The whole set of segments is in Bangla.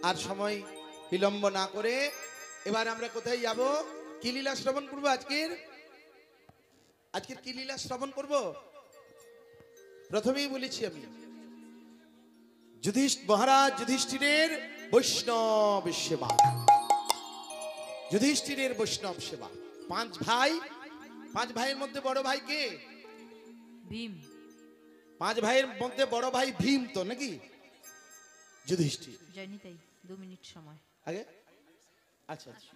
আর সময় বিলম্ব না করে এবার আমরা কোথায় যাব? কি লীলা শ্রবণ করবো আজকের? আজকের কি লীলা শ্রবণ করব? প্রথমেই বলেছি আমি, মহারাজ যুধিষ্ঠিরের বৈষ্ণব সেবা। যুধিষ্ঠিরের বৈষ্ণব সেবা। পাঁচ ভাই, পাঁচ ভাইয়ের মধ্যে বড় ভাই কে? ভীম। পাঁচ ভাইয়ের মধ্যে বড় ভাই ভীম তো নাকি? যুধিষ্ঠির জানি তাই 2 মিনিট সময় আগে। আচ্ছা আচ্ছা।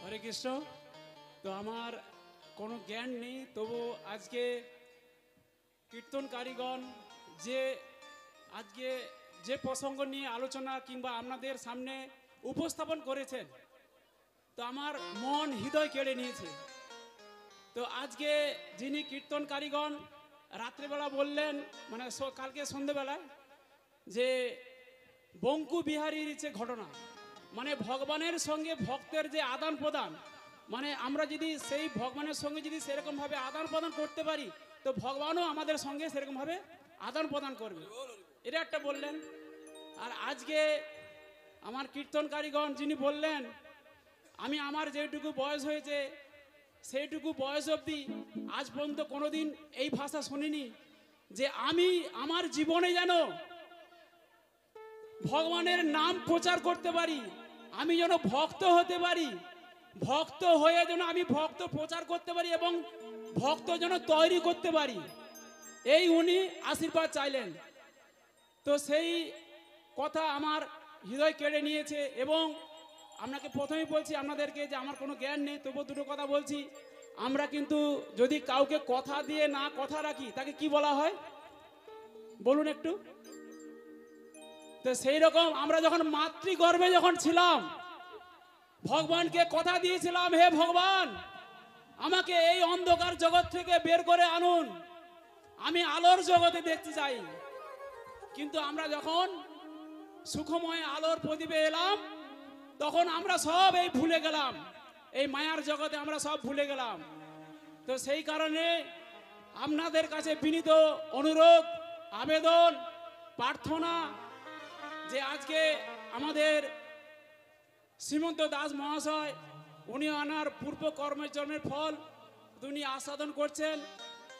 হরে কৃষ্ণ। তো আমার কোনো জ্ঞান নেই, তবু আজকে কীর্তনকারীগণ আজকে যে প্রসঙ্গ নিয়ে আলোচনা কিংবা আপনাদের সামনে উপস্থাপন করেছেন, তো আমার মন হৃদয় কেড়ে নিয়েছে। তো আজকে যিনি কীর্তনকারীগণ রাত্রেবেলা বললেন, মানে কালকে সন্ধেবেলায়, যে বঙ্কু বিহারীর যে ঘটনা, মানে ভগবানের সঙ্গে ভক্তের যে আদান প্রদান, মানে আমরা যদি সেই ভগবানের সঙ্গে যদি সেরকমভাবে আদান প্রদান করতে পারি, তো ভগবানও আমাদের সঙ্গে সেরকমভাবে আদান প্রদান করবে, এটা একটা বললেন। আর আজকে আমার কীর্তনকারীগণ যিনি বললেন, আমি আমার যেটুকু বয়স হয়েছে সেইটুকু বয়স অবধি আজ পর্যন্ত কোনোদিন এই ভাষা শুনিনি যে আমি আমার জীবনে যেন ভগবানের নাম প্রচার করতে পারি, আমি যেন ভক্ত হতে পারি, ভক্ত হয়ে যেন আমি ভক্ত প্রচার করতে পারি এবং ভক্ত যেন তৈরি করতে পারি, এই উনি আশীর্বাদ চাইলেন। তো সেই কথা আমার হৃদয় কেড়ে নিয়েছে। এবং আপনাকে প্রথমেই বলছি আপনাদেরকে যে আমার কোনো জ্ঞান নেই, তবু দুটো কথা বলছি। আমরা কিন্তু যদি কাউকে কথা দিয়ে না কথা রাখি, তাকে কি বলা হয় বলুন একটু? তো সেই রকম আমরা যখন মাতৃগর্ভে যখন ছিলাম, ভগবানকে কথা দিয়েছিলাম, হে ভগবান আমাকে এই অন্ধকার জগৎ থেকে বের করে আনুন, আমি আলোর জগতে দেখতে চাই। কিন্তু আমরা যখন সুখময় আলোর প্রদীপে এলাম, তখন আমরা সব এই ভুলে গেলাম, এই মায়ার জগতে আমরা সব ভুলে গেলাম। তো সেই কারণে আপনাদের কাছে বিনীত অনুরোধ, আবেদন, প্রার্থনা, যে আজকে আমাদের শ্রীমন্ত দাস মহাশয় উনি ওনার পূর্ব কর্মজন্মের ফল উনি আস্বাদন করছেন,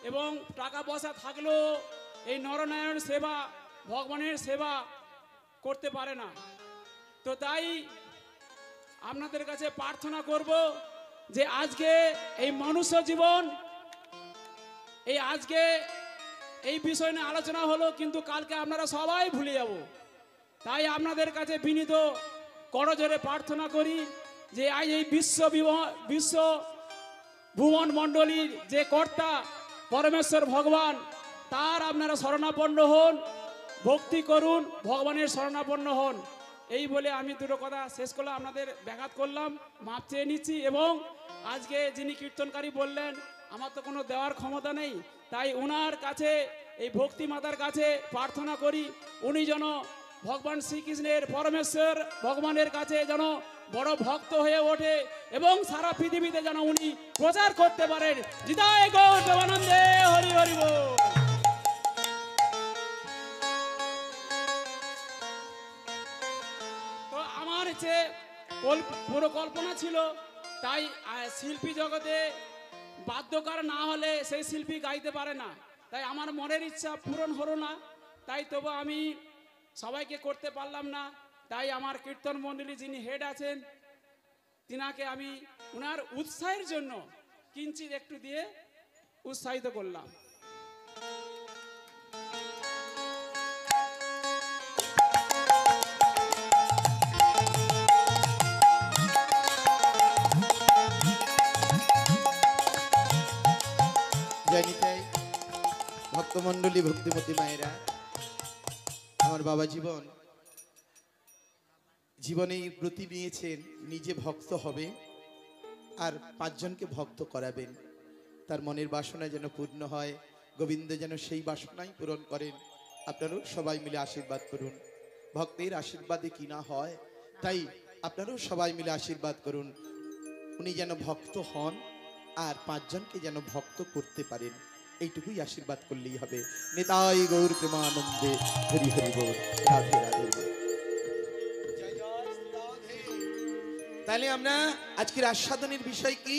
এবং টাকা পয়সা থাকলেও এই নরনারায়ণ সেবা, ভগবানের সেবা করতে পারে না। তো তাই আপনাদের কাছে প্রার্থনা করব যে আজকে এই মনুষ্য জীবন, এই আজকে এই বিষয় নিয়ে আলোচনা হলো, কিন্তু কালকে আপনারা সবাই ভুলে যাব। তাই আপনাদের কাছে বিনীত করজোরে প্রার্থনা করি যে আজ এই বিশ্ব ভুবন মণ্ডলীর যে কর্তা পরমেশ্বর ভগবান, তার আপনারা শরণাপন্ন হন, ভক্তি করুন, ভগবানের শরণাপন্ন হন। এই বলে আমি দুটো কথা শেষ করলাম, আপনাদের ব্যাঘাত করলাম, মাপ চেয়ে নিচ্ছি। এবং আজকে যিনি কীর্তনকারী বললেন, আমার তো কোনো দেওয়ার ক্ষমতা নেই, তাই ওনার কাছে, এই ভক্তি মাতার কাছে প্রার্থনা করি, উনি যেন ভগবান শ্রীকৃষ্ণের, পরমেশ্বর ভগবানের কাছে যেন বড় ভক্ত হয়ে ওঠে এবং সারা পৃথিবীতে যেন উনি প্রচার করতে পারেন। জয় গৌর প্রেমানন্দে, হরি হরি বল। তো আমার যে পুরো কল্পনা ছিল, তাই শিল্পী জগতে বাদ্যকার না হলে সেই শিল্পী গাইতে পারে না, তাই আমার মনের ইচ্ছা পূরণ হলো না, তাই তবু আমি সবাইকে করতে পারলাম না। তাই আমার কীর্তন মণ্ডলী যিনি হেড আছেন, তিনাকে আমি ওনার উৎসাহের জন্য কিঞ্চিত একটু দিয়ে উৎসাহিত করলাম। জানি তাই ভক্তমণ্ডলী, ভক্তিমতী মায়েরা, আমার বাবা জীবনে ব্রতী নিয়েছেন, নিজে ভক্ত হবে আর 5 জনকে ভক্ত করাবেন। তার মনের বাসনা যেন পূর্ণ হয়, গোবিন্দ যেন সেই বাসনাই পূরণ করেন। আপনারাও সবাই মিলে আশীর্বাদ করুন। ভক্তের আশীর্বাদে কি না হয়, তাই আপনারাও সবাই মিলে আশীর্বাদ করুন। উনি যেন ভক্ত হন আর পাঁচজনকে যেন ভক্ত করতে পারেন, এইটুকুই আশীর্বাদ করলেই হবে। নেতাই গৌর প্রেমানন্দে, হরি হরি বল, রাধে রাধে। তাহলে আমরা আজকের আস্বাদনের বিষয় কি?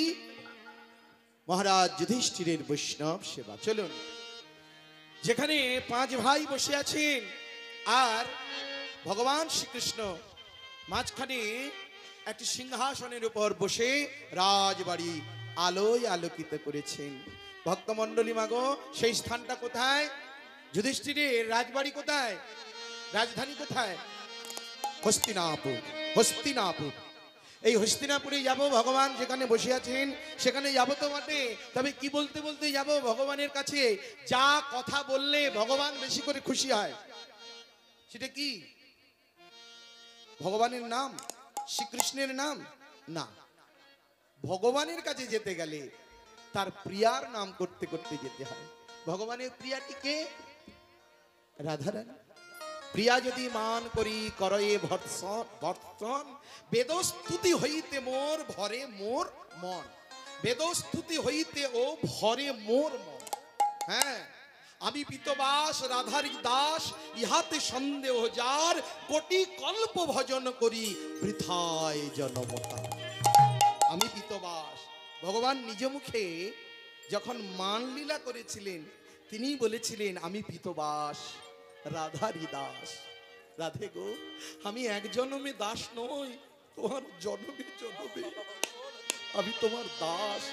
মহারাজ যুধিষ্ঠিরের বৈষ্ণব সেবা। চলুন, যেখানে পাঁচ ভাই বসে আছেন আর ভগবান শ্রীকৃষ্ণ মাঝখানে একটি সিংহাসনের উপর বসে রাজবাড়ি আলোয় আলোকিত করেছেন। ভক্তমণ্ডলী মাগো, সেই স্থানটা কোথায়? যুধিষ্ঠিরের রাজবাড়ি কোথায়? রাজধানী কোথায়? হস্তিনাপুর। হস্তিনাপুর। এই হস্তিনাপুরে যাব, ভগবান যেখানে বসে আছেন সেখানে যাব তো বটে, তবে কি বলতে বলতে যাব ভগবানের কাছে? যা কথা বললে ভগবান বেশি করে খুশি হয়, সেটা কি? ভগবানের নাম, শ্রীকৃষ্ণের নাম না। ভগবানের কাছে যেতে গেলে তার প্রিয়ার নাম করতে করতে যেতে হয়। ভগবানের প্রিয়াটিকে রাধারানী। প্রিয়া যদি মান করি করয়ে ভর্ৎসন, বেদস্তুতি হইতে মোর ভরে মোর মন। বেদস্তুতি হইতে ও ভরে মোর মন। হ্যাঁ, আমি পিতবাস রাধারি দাস, ইহাতে সন্দেহ যার, কোটি কল্প ভজন করি বৃথায় জনমতা। আমি পিতবাস। ভগবান নিজ মুখে যখন মান লীলা করেছিলেন তিনি বলেছিলেন আমি পিতবাস রাধারি দাস। রাধে গো, আমি এক জনমে দাস নই, তোমার জনমে জনমে আমি তোমার দাস।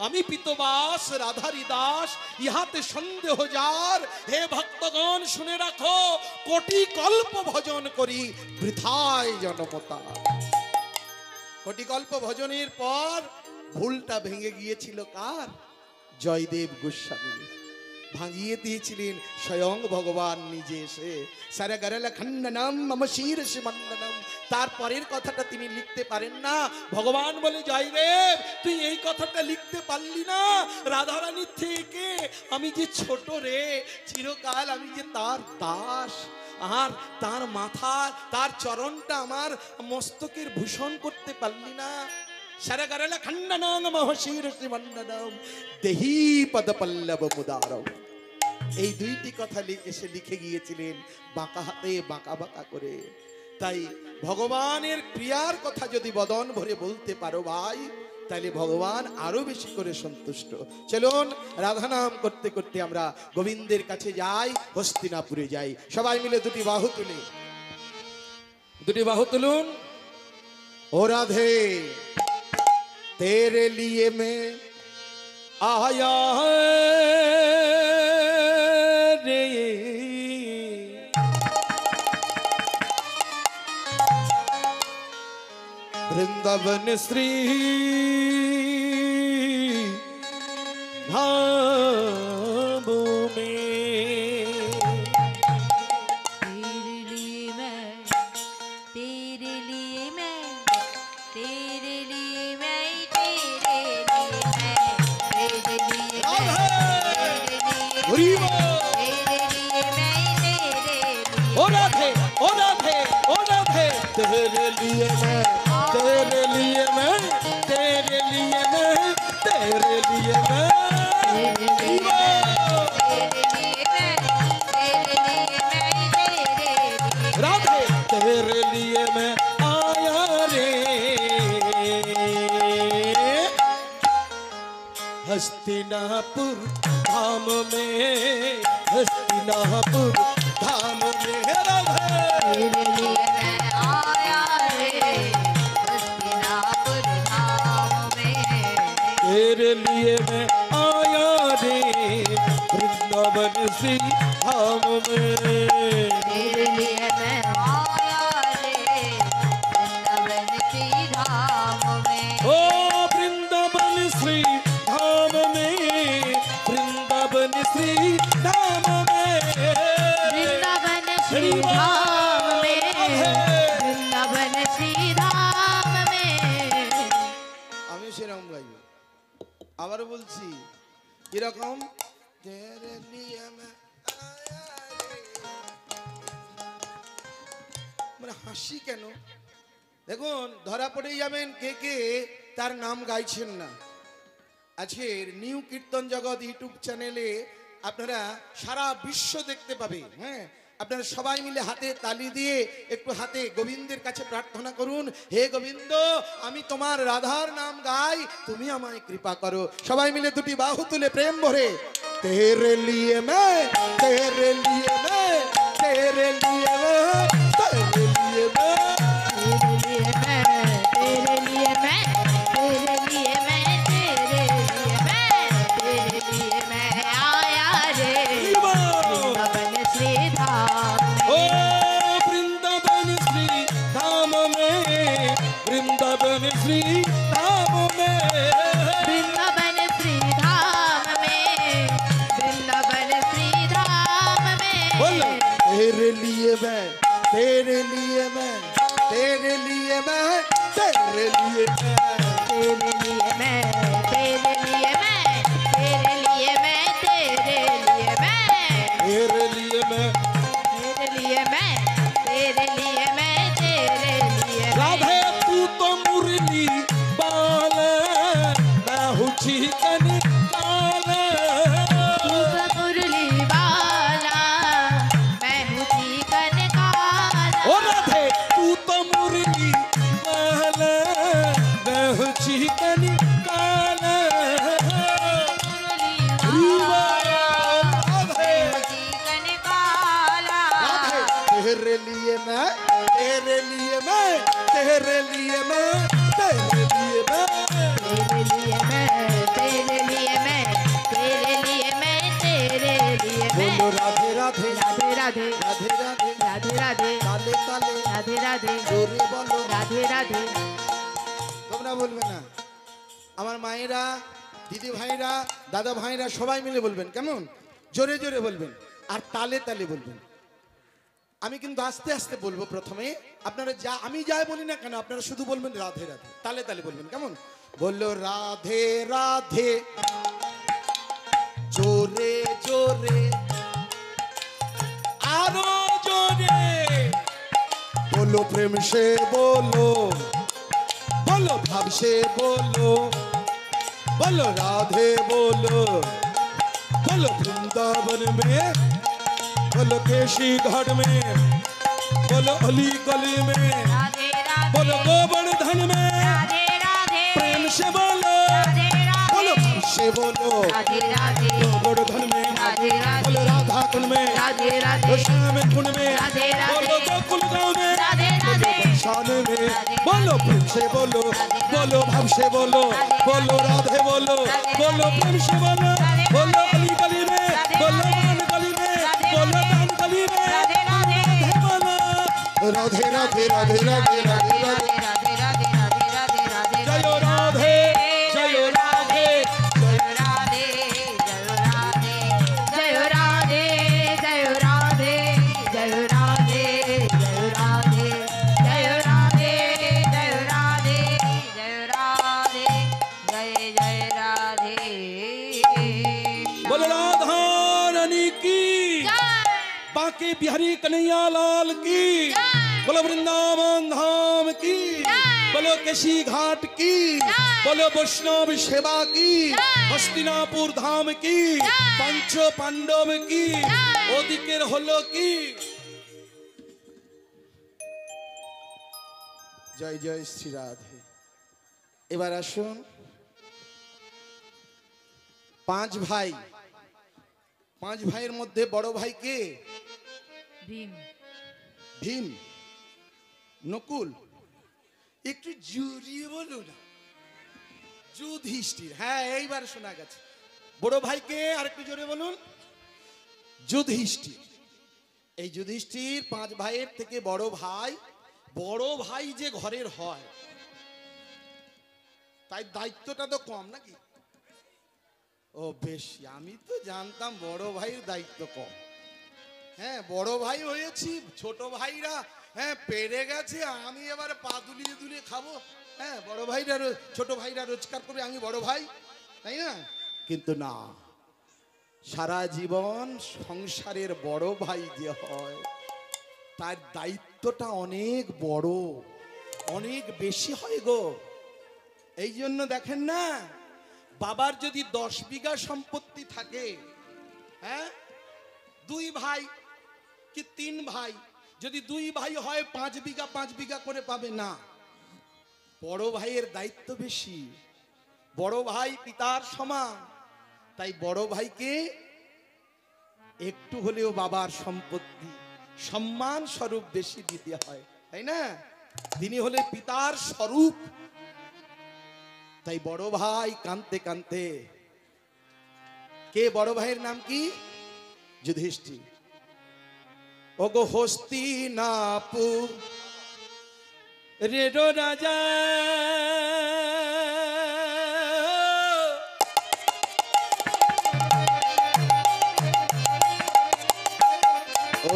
আমি পিতবাস রাধারি দাস, ইহাতে সন্দেহ যার। হে ভক্তগণ শুনে রাখো, কোটি কল্প ভজন করি বৃথায় জনমতা। কোটি কল্প ভজনের পর ভুলটা ভেঙে গিয়েছিল কার? জয়দেব গোস্বামী। ভাঙিয়ে দিয়েছিলেন স্বয়ং ভগবান নিজে এসে। সারা গারেলা খণ্ডনম মম শীর্ষ মণ্ডনম। তারপরের কথাটা তিনি লিখতে পারেন না। ভগবান বলে, জয়দেব তুই এই কথাটা লিখতে পারলি না? রাধারানীর থেকে আমি যে ছোট রে, চিরকাল আমি যে তার দাস, আর তার মাথা তার চরণটা আমার মস্তকের ভূষণ করতে পারলি না। সারা গারেলা খণ্ডনম মম শীর্ষ মণ্ডনম দেহি পদ পল্লব মুদারম। এই দুইটি কথা এসে লিখে গিয়েছিলেন বাঁকা হাতে, বাঁকা বাঁকা করে। তাই ভগবানের প্রিয়ার কথা যদি বদন ভরে বলতে পারো ভাই, তাহলে ভগবান আরো বেশি করে সন্তুষ্ট। চলুন, রাধা নাম করতে করতে আমরা গোবিন্দের কাছে যাই, হস্তিনাপুরে যাই। সবাই মিলে দুটি বাহু তুলে, দুটি বাহু তুলুন। ও রাধে तेरे लिए मैं आया रे, वृंदावन श्री धाम में। तेरे लिए मैं, तेरे लिए मैं, तेरे लिए मैं, तेरे लिए मैं, राधे तेरे लिए मैं आया रे। हस्तिनापुर धाम में, हस्तिनापुर धाम में राधे तेरे लिए तेरे लिए मैं आया रे, वृंदावन श्री धाम में। तेरे लिए मैं आया रे, वृंदावन श्री धाम में। ओ वृंदावन श्री धाम में, वृंदावन श्री धाम में, वृंदावन श्री धाम में, वृंदावन श्री धाम में। আমি সেরকম গাইব, আবার বলছি কিরকম? হাসি কেন? দেখুন, ধরা পড়ে যাবেন কে কে তার নাম গাইছেন না। আজকের নিউ কীর্তন জগৎ ইউটিউব চ্যানেলে আপনারা সারা বিশ্ব দেখতে পাবে। হ্যাঁ, আপনারা সবাই মিলে হাতে তালি দিয়ে একটু হাতে গোবিন্দের কাছে প্রার্থনা করুন, হে গোবিন্দ, আমি তোমার রাধার নাম গাই, তুমি আমায় কৃপা করো। সবাই মিলে দুটি বাহু তুলে প্রেম ভরে, তেরে লিয়ে মে, তেরে লিয়ে মে, তেরে লিয়ে মে, তেরে লিয়ে মে, तेरे लिए मैं तेरे लिए मैं तेरे लिए मैं तेरे लिए मैं आया रे वृंदावन श्री धाम ओ वृंदावन श्री धाम में, वृंदावन श्री धाम में, वृंदावन श्री धाम में वृंदावन श्री धाम में बोलो तेरे लिए मैं, तेरे लिए मैं, तेरे लिए मैं, तेरे लिए मैं, तेरे लिए मैं तेरे लिए मैं तेरे लिए मैं तेरे लिए मैं तेरे लिए मैं, तेरे लिए मैं तेरे लिए मैं तेरे लिए मैं राधे तू तो मुरली बाल, मैं हूँ चिकन काल। तू तो मुरली वाला मैं हूँ चिकन काला ओ राधे तू तो मुरली बाल, मैं हूँ चिकन काल। मुरली वाला मैं हूँ चिकन काला राधे तेरे लिए मैं, तेरे लिए मैं, तेरे लिए मैं, तेरे लिए मैं, तेरे लिए मैं तेरे लिए मैं तेरे लिए मैं तेरे लिए मैं बोलो राधे राधे, राधे राधे राधे राधे, राधे राधे ताले ताले, राधे राधे জোরে বলো। राधे राधे তোমরা বলবে না, আমার মায়েরা, দিদি ভাইরা, দাদা ভাইরা সবাই মিলে বলবেন, কেমন জোরে জোরে বলবেন আর তালে তালে বলবেন। আমি কিন্তু আস্তে আস্তে বলবো প্রথমে, আপনারা যা আমি যাই বলি না কেন আপনারা শুধু বলবেন রাধে রাধে, তালে তালে বলবেন, কেমন বললো রাধে রাধে, জোরে জোরে आरो जोरे बोलो, प्रेम से बोलो, बोलो भाव से बोलो, बोलो राधे बोलो, बोलो वृंदावन में, बोलो केशी घाट में, बोलो अली गली में, राधे बोलो राधे गोवर्धन में, राधे राधे प्रेम से बोलो, राधे बोलो राधे भाव से बोलो, राधे राधे गोवर्धन में, राधे बोलो राधे राधा कुंड में, राधे राधे श्याम कुंड में, राधे राधे बोलो गोकुल गांव में, राधे राधे शान में, बोलो प्रेम से बोलो, बोलो भाव से बोलो, बोलो राधे बोलो, बोलो प्रेम से बोलो, बोलो अली गली में, बोलो मान गली में, बोलो दान गली में, राधे राधे राधे बोलो, राधे राधे राधे राधे राधे राधे, राधे राधे राधे राधे राधे जय राधे जय राधे जय राधे जय राधे जय राधे जय राधे जय राधे जय राधे जय राधे जय राधे जय राधे जय जय राधे बोलो राधा रानी की, जय बांके बिहारी कन्हैया लाल की, बोलो वृंदावन धाम की, बोलो केशी घाट की, बोलो वैष्णव सेवा की, हस्तिनापुर धाम की, पंच पांडव की, ओदिकेर हलो की। জয় জয় শ্রী রাধে। এবার আসুন, পাঁচ ভাই, পাঁচ ভাইয়ের মধ্যে বড় ভাই কে? भीम ভীম, নকুল, একটু জুড়িয়ে বলো না, যুধিষ্ঠির। হ্যাঁ, এইবার শোনা গেছে। বড় ভাইকে আর একটু জোরে বলুন, যুধিষ্ঠির। এই যুধিষ্ঠির পাঁচ ভাইয়ের থেকে বড় ভাই। বড় ভাই যে ঘরের হয় তাই দায়িত্বটা তো কম নাকি? ও বেশি, আমি তো জানতাম বড় ভাইয়ের দায়িত্ব কম। হ্যাঁ, বড় ভাই হয়েছি, ছোট ভাইরা হ্যাঁ পেরে গেছে, আমি এবার পা দুলিয়ে দুলিয়ে খাবো। হ্যাঁ, বড় ভাইরা ছোট ভাইরা রোজগার করবে, আমি বড় ভাই, তাই না? কিন্তু না, সারা জীবন সংসারের বড় ভাই যে হয় তার দায়িত্বটা অনেক বড়, অনেক বেশি হয় গো। এই জন্য দেখেন না, বাবার যদি 10 বিঘা সম্পত্তি থাকে, হ্যাঁ, 2 ভাই কি 3 ভাই, যদি 2 ভাই হয় 5 বিঘা করে পাবে না। বড় ভাইয়ের দায়িত্ব বেশি, বড় ভাই পিতার সমান, তাই বড় ভাইকে একটু হলেও বাবার সম্পত্তি সম্মান স্বরূপ বেশি দিতে হয়, তাই না? তিনি হলে পিতার স্বরূপ। তাই বড় ভাই কাঁদতে কাঁদতে, কে বড় ভাইয়ের নাম কি? যুধিষ্ঠির। ওগো হস্তিনাপুর রেডো রাজা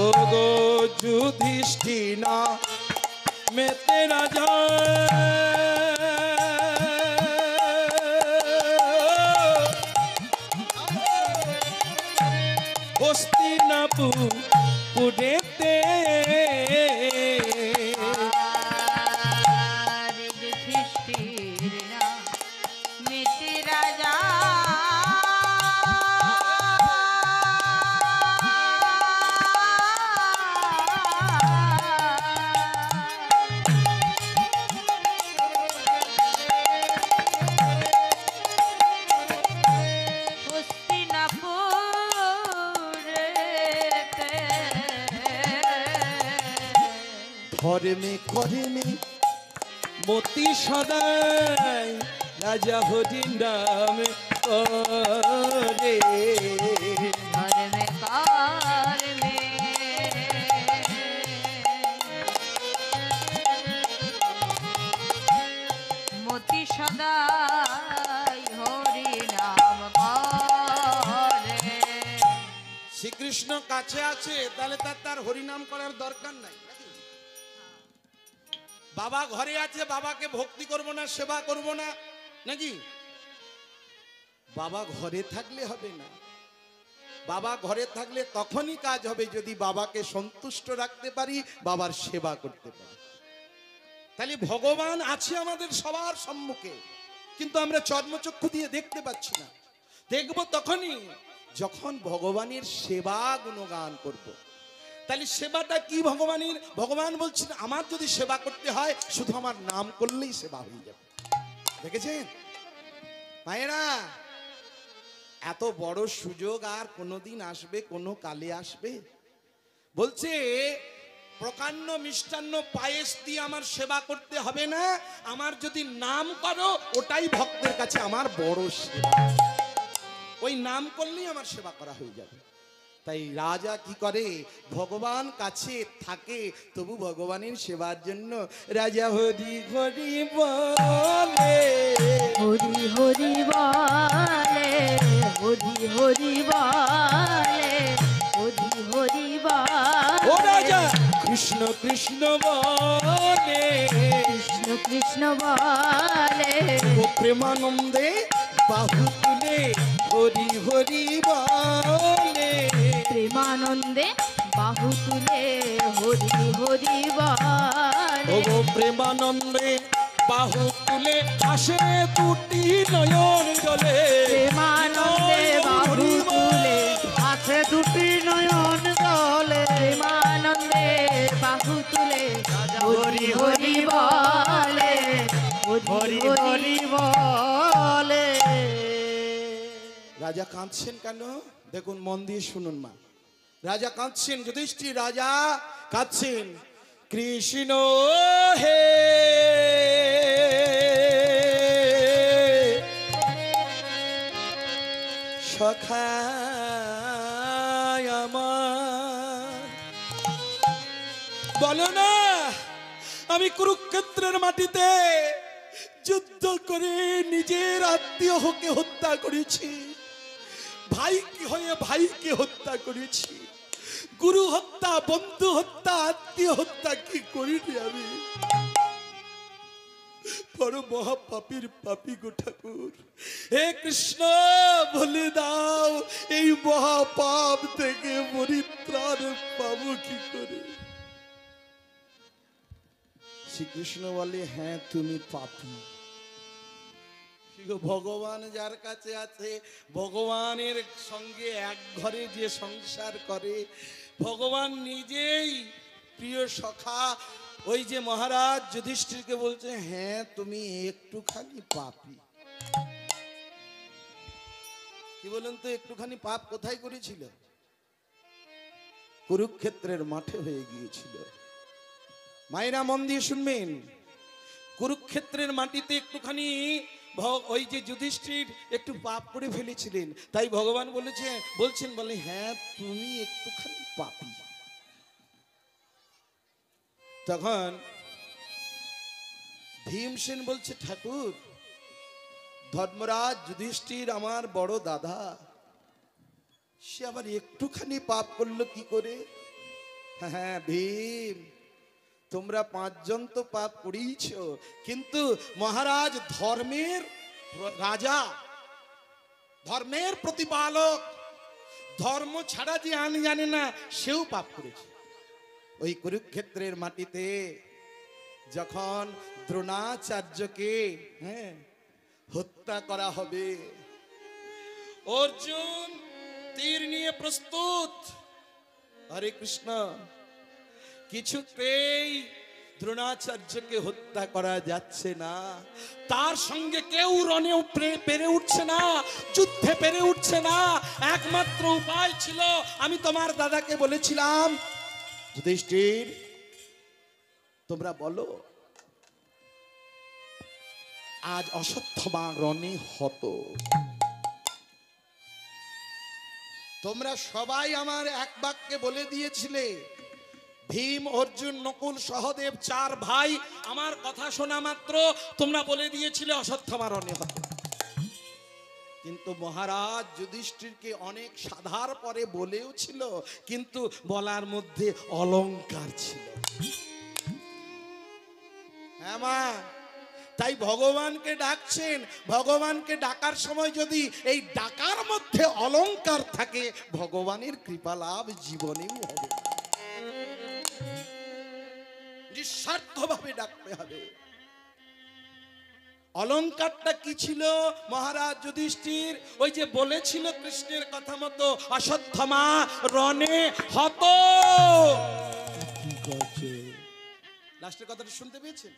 ওগো যুধিষ্ঠির না মেতে রাজা হস্তিনাপুর পুরেতে যুধিষ্ঠির না মিতি রাজা ধর্মে কর্মে মতি সদাই রাজা হরি নাম করে ধর্মে কর্মে মতি সদাই হরি নাম করে। শ্রীকৃষ্ণ কাছে আছে, তাহলে তার হরিনাম করার দরকার নাই। বাবা ঘরে আছে, বাবাকে ভক্তি করব না, সেবা করব না নাকি? বাবা ঘরে থাকলে হবে না। বাবা ঘরে থাকলে তখনই কাজ হবে যদি বাবাকে সন্তুষ্ট রাখতে পারি, বাবার সেবা করতে পারি। তাহলে ভগবান আছে আমাদের সবার সম্মুখে, কিন্তু আমরা চর্মচক্ষু দিয়ে দেখতে পাচ্ছি না। দেখব তখনই যখন ভগবানের সেবা গুণগান করব। তাহলে সেবাটা কি ভগবানের? ভগবান বলছেন আমার যদি সেবা করতে হয় শুধু আমার নাম করলেই সেবা হয়ে যাবে। দেখেছেন মায়েরা, এত বড় সুযোগ আর কোনোদিন আসবে, কোনো কালে আসবে? বলছে প্রকাণ্ড মিষ্টান্ন পায়েস দিয়ে আমার সেবা করতে হবে না, আমার যদি নাম করো ওটাই ভক্তের কাছে আমার বড় সেবা। ওই নাম করলেই আমার সেবা করা হয়ে যাবে। তাই রাজা কি করে? ভগবান কাছে থাকে, তবু ভগবানের সেবার জন্য রাজা হরি হরি বলে, হরি হরি বলে, হরি হরি বলে, হরি হরি বলে। ও রাজা কৃষ্ণ কৃষ্ণ বলে, কৃষ্ণ কৃষ্ণ বলে, ও প্রেমানন্দে বাহু তুলে হরি হরি বলে, প্রেমানন্দে বাহু তুলে হরি হরি বলে। ও প্রেমানন্দে বাহু তুলে আসে দুটি নয়ন জলে, প্রেমানন্দে বাহু তুলে আছে দুটি নয়ন জলে, প্রেমানন্দে বাহু তুলে হরি হরি বলে, হরি হরি বলে। রাজা কাঁদছেন কেন? দেখুন, মন দিয়ে শুনুন মা। রাজা কাঁদছেন, যুধিষ্ঠির রাজা কাঁদছেন। কৃষ্ণ হে সখা আমার বলো না, আমি কুরুক্ষেত্রের মাটিতে যুদ্ধ করে নিজের আত্মীয় হকে হত্যা করেছি, ভাই কি হয়ে ভাইকে হত্যা করেছি, গুরু হত্যা, বন্ধু হত্যা, আত্মীয় হত্যা কি করিনি আমি? বড় মহাপাপীর পাপী গো ঠাকুর। হে কৃষ্ণ, বলে দাও এই মহাপাপ থেকে পরিত্রাণ পাবো কি করে? শ্রীকৃষ্ণ বলে, হ্যাঁ তুমি পাপী, ভগবান যার কাছে আছে, ভগবানের সঙ্গে এক ঘরে যে সংসার করে, ভগবান নিজেই প্রিয় সখা। ওই যে মহারাজ যুধিষ্ঠিরকে বলছে, হ্যাঁ তুমি একটুখানি পাপী। কি বলেন তো, একটুখানি পাপ কোথায় করেছিল? কুরুক্ষেত্রের মাঠে হয়ে গিয়েছিল। মায়েরা মন দিয়ে শুনবেন, কুরুক্ষেত্রের মাটিতে একটুখানি ওই যে যুধিষ্ঠির একটু পাপ করে ফেলেছিলেন, তাই ভগবান বলছেন বলে, হ্যাঁ তুমি একটুখানি পাপী। তখন ভীমসেন বলছে, ঠাকুর ধর্মরাজ যুধিষ্ঠির আমার বড় দাদা, সে আবার একটুখানি পাপ করলো কি করে? হ্যাঁ ভীম, তোমরা পাঁচজন তো পাপ করেইছ, কিন্তু মহারাজ ধর্মের রাজা, ধর্মের প্রতিপালক, ধর্ম ছাড়া যে আন জানে না, সেও পাপ করেছে। ওই কুরুক্ষেত্রের মাটিতে যখন দ্রোণাচার্যকে হত্যা করা হবে, অর্জুন তীর নিয়ে প্রস্তুত। হরে কৃষ্ণ, কিছুতেই দ্রোণাচার্যকে হত্যা করা যাচ্ছে না। তার সঙ্গে কেউ রণে পেরে উঠছে না, যুদ্ধে পেরে উঠছে না। একমাত্র উপায় ছিল, আমি তোমার দাদাকে বলেছিলাম, যুধিষ্ঠির তোমরা বলো আজ অশ্বত্থামা রণে হত। তোমরা সবাই আমার এক বাক্যে বলে দিয়েছিলে, ভীম অর্জুন নকুল সহদেব চার ভাই আমার কথা শোনা মাত্র তোমরা বলে দিয়েছিলে অশ্বত্থামা রণে হত। কিন্তু মহারাজ যুধিষ্ঠিরকে অনেক সাধার পরে বলেও ছিল, কিন্তু বলার মধ্যে অলংকার ছিল। হ্যাঁ মা, তাই ভগবানকে ডাকছেন। ভগবানকে ডাকার সময় যদি এই ডাকার মধ্যে অলংকার থাকে, ভগবানের কৃপা লাভ জীবনেও হবে। নিঃস্বার্থভাবে ডাকতে হবে। অলংকারটা কি ছিল? মহারাজ যুধিষ্ঠির ওই যে বলেছিল কৃষ্ণের কথা মতো, অশ্বত্থামা রণে হত। লাস্টের কথাটা শুনতে পেয়েছেন?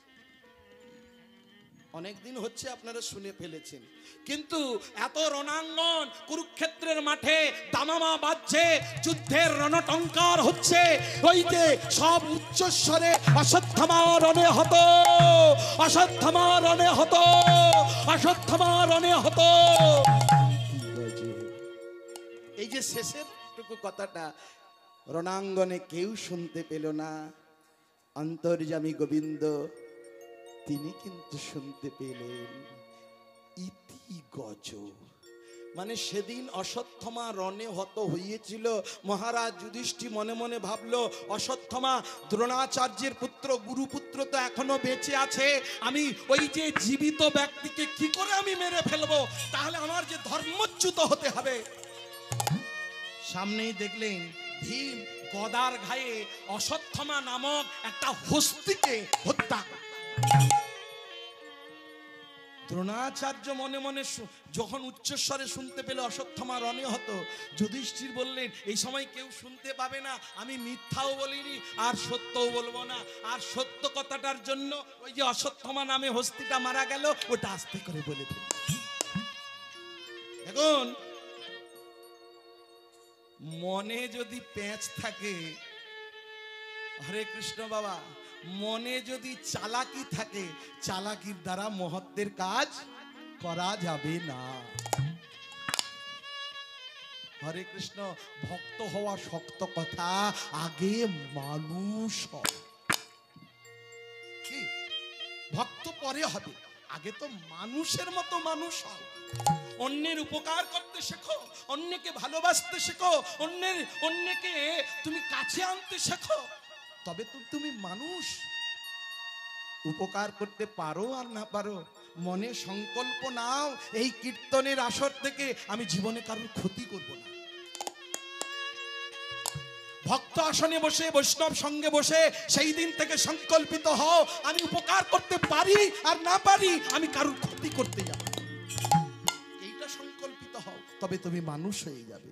অনেকদিন হচ্ছে আপনারা শুনে ফেলেছেন, কিন্তু এত রণাঙ্গন, কুরুক্ষেত্রের মাঠে দামামা বাজছে, যুদ্ধের রণটঙ্কার হচ্ছে, ওই যে সব উচ্চস্বরে অশ্বত্থামা রণে হত, অশ্বত্থামা রণে হত, অশ্বত্থামা রণে হত। এই যে শেষের টুকু কথাটা রণাঙ্গনে কেউ শুনতে পেল না, অন্তর্যামী গোবিন্দ তিনি কিন্তু শুনতে পেলেন। ইতি গজ, মানে সেদিন অশ্বত্থামা রণে হত হয়েছিল। মহারাজ যুধিষ্ঠির মনে মনে ভাবলো, অশ্বত্থামা দ্রোণাচার্যের পুত্র, গুরুপুত্র তো এখনো বেঁচে আছে, আমি ওই যে জীবিত ব্যক্তিকে কি করে আমি মেরে ফেলবো? তাহলে আমার যে ধর্মচ্যুত হতে হবে। সামনেই দেখলেন ভীম গদার ঘায়ে অশ্বত্থামা নামক একটা হস্তিকে হত্যা। দ্রোণাচার্য মনে মনে যখন উচ্চস্বরে শুনতে পেলে অশ্বত্থামা রণে হতো, যুধিষ্ঠির বললেন, এই সময় কেউ শুনতে পাবে না, আমি মিথ্যাও বলিনি আর সত্যও বলবো না। আর সত্য কথাটার জন্য ওই যে অশ্বত্থামা নামে হস্তিটা মারা গেল, ওটা আস্তে করে বলে দিল। এখন মনে যদি পেঁচ থাকে, হরে কৃষ্ণ বাবা, মনে যদি চালাকি থাকে, চালাকির দ্বারা মহত্বের কাজ করা যাবে না। হরে কৃষ্ণ, ভক্ত হওয়া শক্ত কথা, আগে মানুষ হও। কি ভক্ত পরে হবে, আগে তো মানুষের মতো মানুষ হও। অন্যের উপকার করতে শেখো, অন্যকে ভালোবাসতে শেখো, অন্যকে তুমি কাছে আনতে শেখো, তবে তো তুমি মানুষ। উপকার করতে পারো আর না পারো, মনে সংকল্প নাও, এই কীর্তনের আসর থেকে আমি জীবনে কারোর ক্ষতি করব না। ভক্ত আসনে বসে, বৈষ্ণব সঙ্গে বসে সেই দিন থেকে সংকল্পিত হও, আমি উপকার করতে পারি আর না পারি, আমি কারোর ক্ষতি করতে যাব। তবে তুমি মানুষ হয়ে যাবে।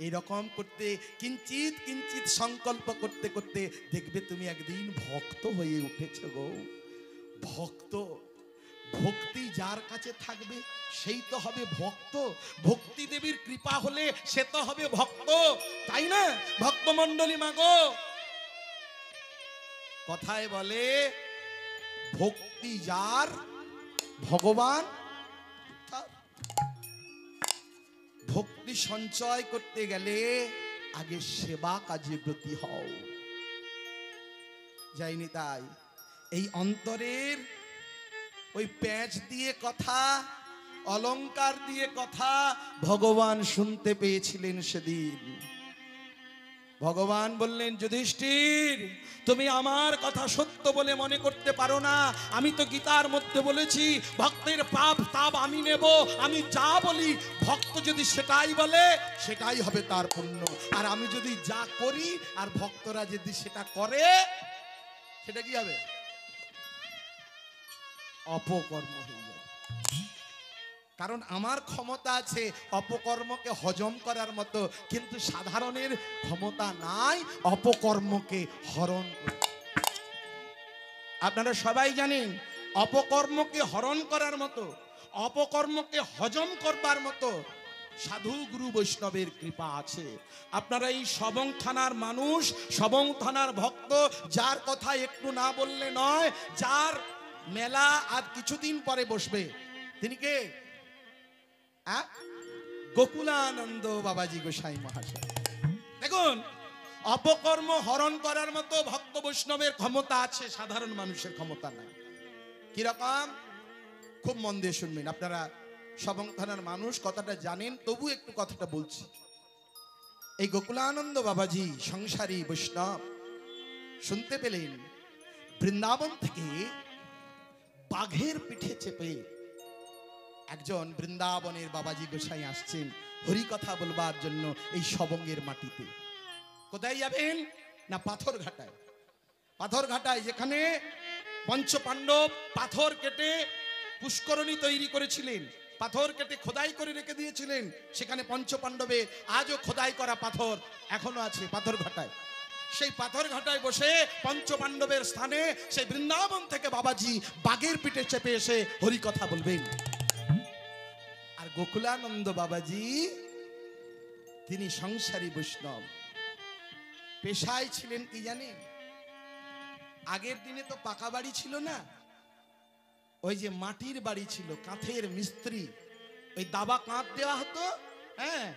এরকম করতে কিঞ্চিত কিঞ্চিত সংকল্প করতে করতে দেখবে তুমি একদিন ভক্ত হয়ে উঠেছ গো। ভক্ত, ভক্তি যার কাছে থাকবে সেই তো হবে ভক্ত। ভক্তি দেবীর কৃপা হলে সে তো হবে ভক্ত, তাই না ভক্তমণ্ডলী মাগো? কথায় বলে ভক্তি যার ভগবান তার। ভক্তি সঞ্চয় করতে গেলে আগে সেবা কাজে ব্রতী হও। যাইনি তাই এই অন্তরের ওই প্যাঁচ দিয়ে কথা, অলংকার দিয়ে কথা ভগবান শুনতে পেয়েছিলেন সেদিন। ভগবান বললেন, যুধিষ্ঠির তুমি আমার কথা সত্য বলে মনে করতে পারো না। আমি তো গীতার মধ্যে বলেছি ভক্তের পাপ তাপ আমি নেব। আমি যা বলি ভক্ত যদি সেটাই বলে সেটাই হবে তার পুণ্য। আর আমি যদি যা করি আর ভক্তরা যদি সেটা করে সেটা কি হবে? অপকর্ম হয়ে যাবে। কারণ আমার ক্ষমতা আছে অপকর্মকে হজম করার মতো, কিন্তু সাধারণের ক্ষমতা নাই অপকর্মকে হরণ করার। আপনারা সবাই জানেন অপকর্মকে হরণ করার মতো, অপকর্মকে হজম করবার মতো সাধু গুরু বৈষ্ণবের কৃপা আছে। আপনারা এই সবং থানার মানুষ, সবং থানার ভক্ত, যার কথা একটু না বললে নয়, যার মেলা আর কিছুদিন পরে বসবে, তিনি কে? গোকুলানন্দ বাবাজি গোসাই মহাশয়। দেখুন অপকর্ম হরণ করার মতো ভক্ত বৈষ্ণবের ক্ষমতা আছে, সাধারণ মানুষের ক্ষমতা নাই। কিরকম? খুব মন দিয়ে শুনবেন। আপনারা সবং থানার মানুষ, কথাটা জানেন, তবু একটু কথাটা বলছি। এই গোকুলানন্দ বাবাজি সংসারী বৈষ্ণব শুনতে পেলেন বৃন্দাবন থেকে বাঘের পিঠে চেপে একজন বৃন্দাবনের বাবাজি গোসাই আসছেন হরি কথা বলবার জন্য এই সবঙ্গের মাটিতে। কোথায় যাবেন না? পাথর ঘাটায়। পাথর ঘাটায় যেখানে পঞ্চপাণ্ডব পাথর কেটে পুষ্করণী তৈরি করেছিলেন, পাথর কেটে খোদাই করে রেখে দিয়েছিলেন, সেখানে পঞ্চপাণ্ডবের আজও খোদাই করা পাথর এখনো আছে পাথর ঘাটায়। সেই পাথর ঘাটায় বসে পঞ্চপাণ্ডবের স্থানে সেই বৃন্দাবন থেকে বাবাজি বাঘের পিঠে চেপে এসে হরি কথা বলবেন। আর গোকুলানন্দ বাবাজি তিনি সংসারী বৈষ্ণব। পেশায় ছিলেন কি জানেন? আগের দিনে তো পাকা বাড়ি ছিল না, ওই যে মাটির বাড়ি ছিল, কাঠের মিস্ত্রি। ওই দাবা কাঁচ দেওয়া হতো, হ্যাঁ,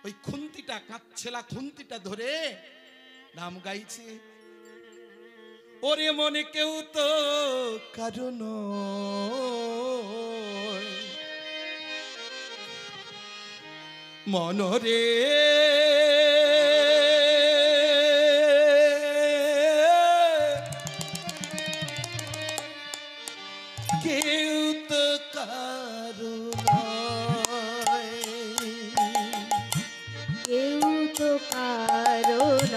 ওই খুন্তিটা, কাঁচ ছেলা খুন্তিটা ধরে নাম গাইছে, ওরে মনে কেউ তো কারণ মনরে কেউ তো কারণ, কেউ তো কারণ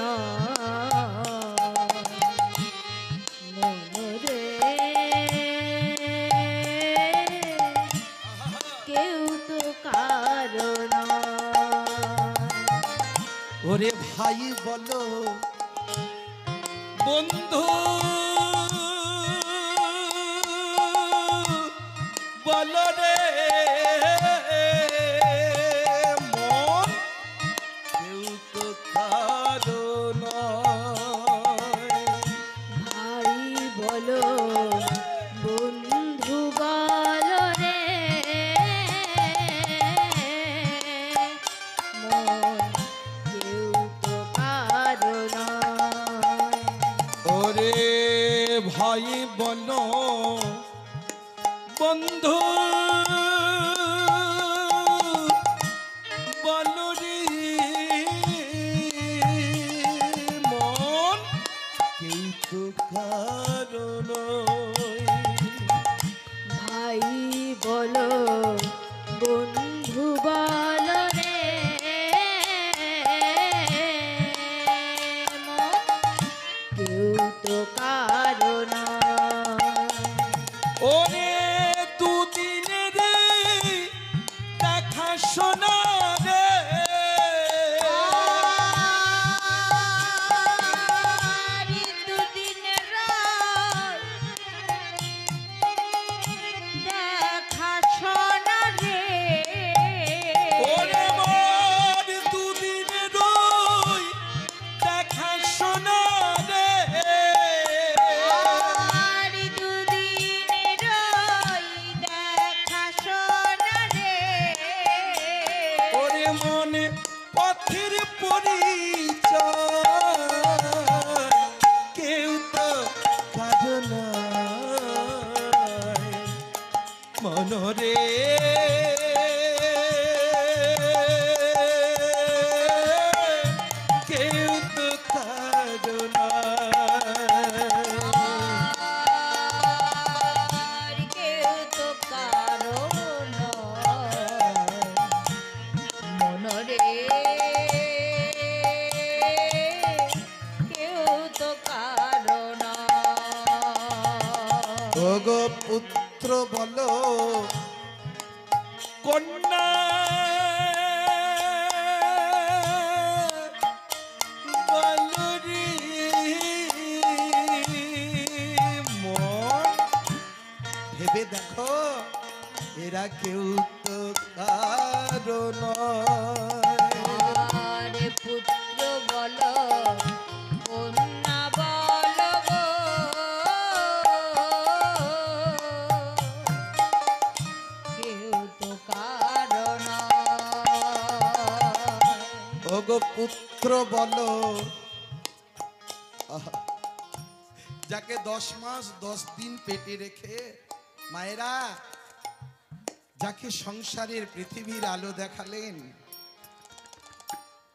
মনরে, কেউ তো কারণ। ওরে ভাই বলো বন্ধু বলো রে মন, কেউ তো কারণ। ভাই বলো বন্ধু বলো রে মন, কেউ তো কারণ। ওরে ভাই বলো বন্ধু বলো রে মন, কেউ তো কারণ। ভাই বলো বন্ধু বলো রে মন, কেউ তো কারণ। ওরে দুদিনের মনে পথের পরিচয় কেউ তো কারো নয় মনরে কেউ তো কারো নয় আর কেউ তো কারো নয় মনরে কেউ তো কারো নয় ওগো পুত্র বলো কন্যা বলরি মন ভেবে দেখো এরা কেউ তো কারো নয় আরে পুত্র বলো কন্যা বলো গো কেউ তো কারো নয় ওগো পুত্র বলো আহা, যাকে 10 মাস 10 দিন পেটে রেখে মায়েরা যাকে সংসারের পৃথিবীর আলো দেখালেন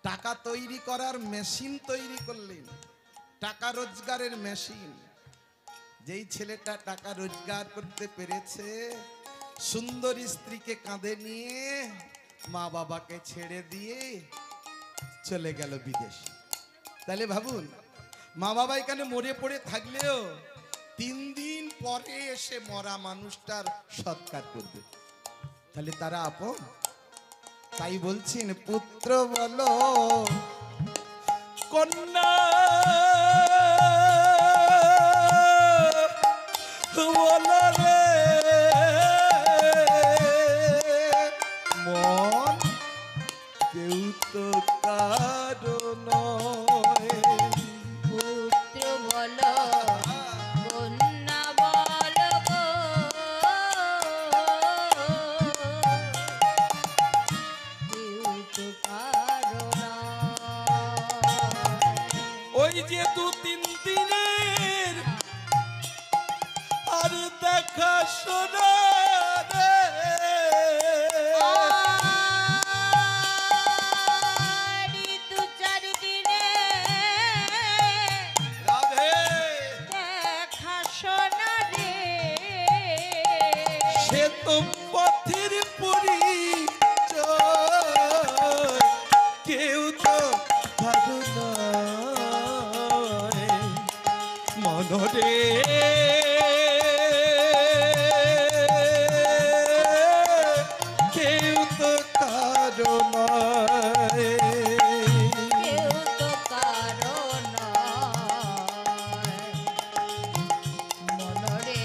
টাকা তৈরি করার মেশিন তৈরি করলেন টাকা রোজগারের মেশিন যেই ছেলেটা টাকা রোজগার করতে পেরেছে সুন্দর স্ত্রীকে কাঁধে নিয়ে মা বাবাকে ছেড়ে দিয়ে চলে গেল বিদেশ তাহলে ভাবুন মা বাবা এখানে মরে পড়ে থাকলেও 3 দিন পরে এসে মরা মানুষটার সৎকার করবে তাহলে তারা আপন তাই বলছেন পুত্র বলো কন্যা বলরে মন কেউ তো কারো নয় পুত্র বলো কন্যা বলো গো কেউ তো কারো নয় ওই যে 2-3 দিনের আর দেখা শোনা রে আরে 2-4 দিনে রাধে দেখা শোনা রে সে তো পথের পরিচয় কেউ তো কারো নয় মনরে কেউ তো কারো নয় কেউ তো কারো নয় মনরে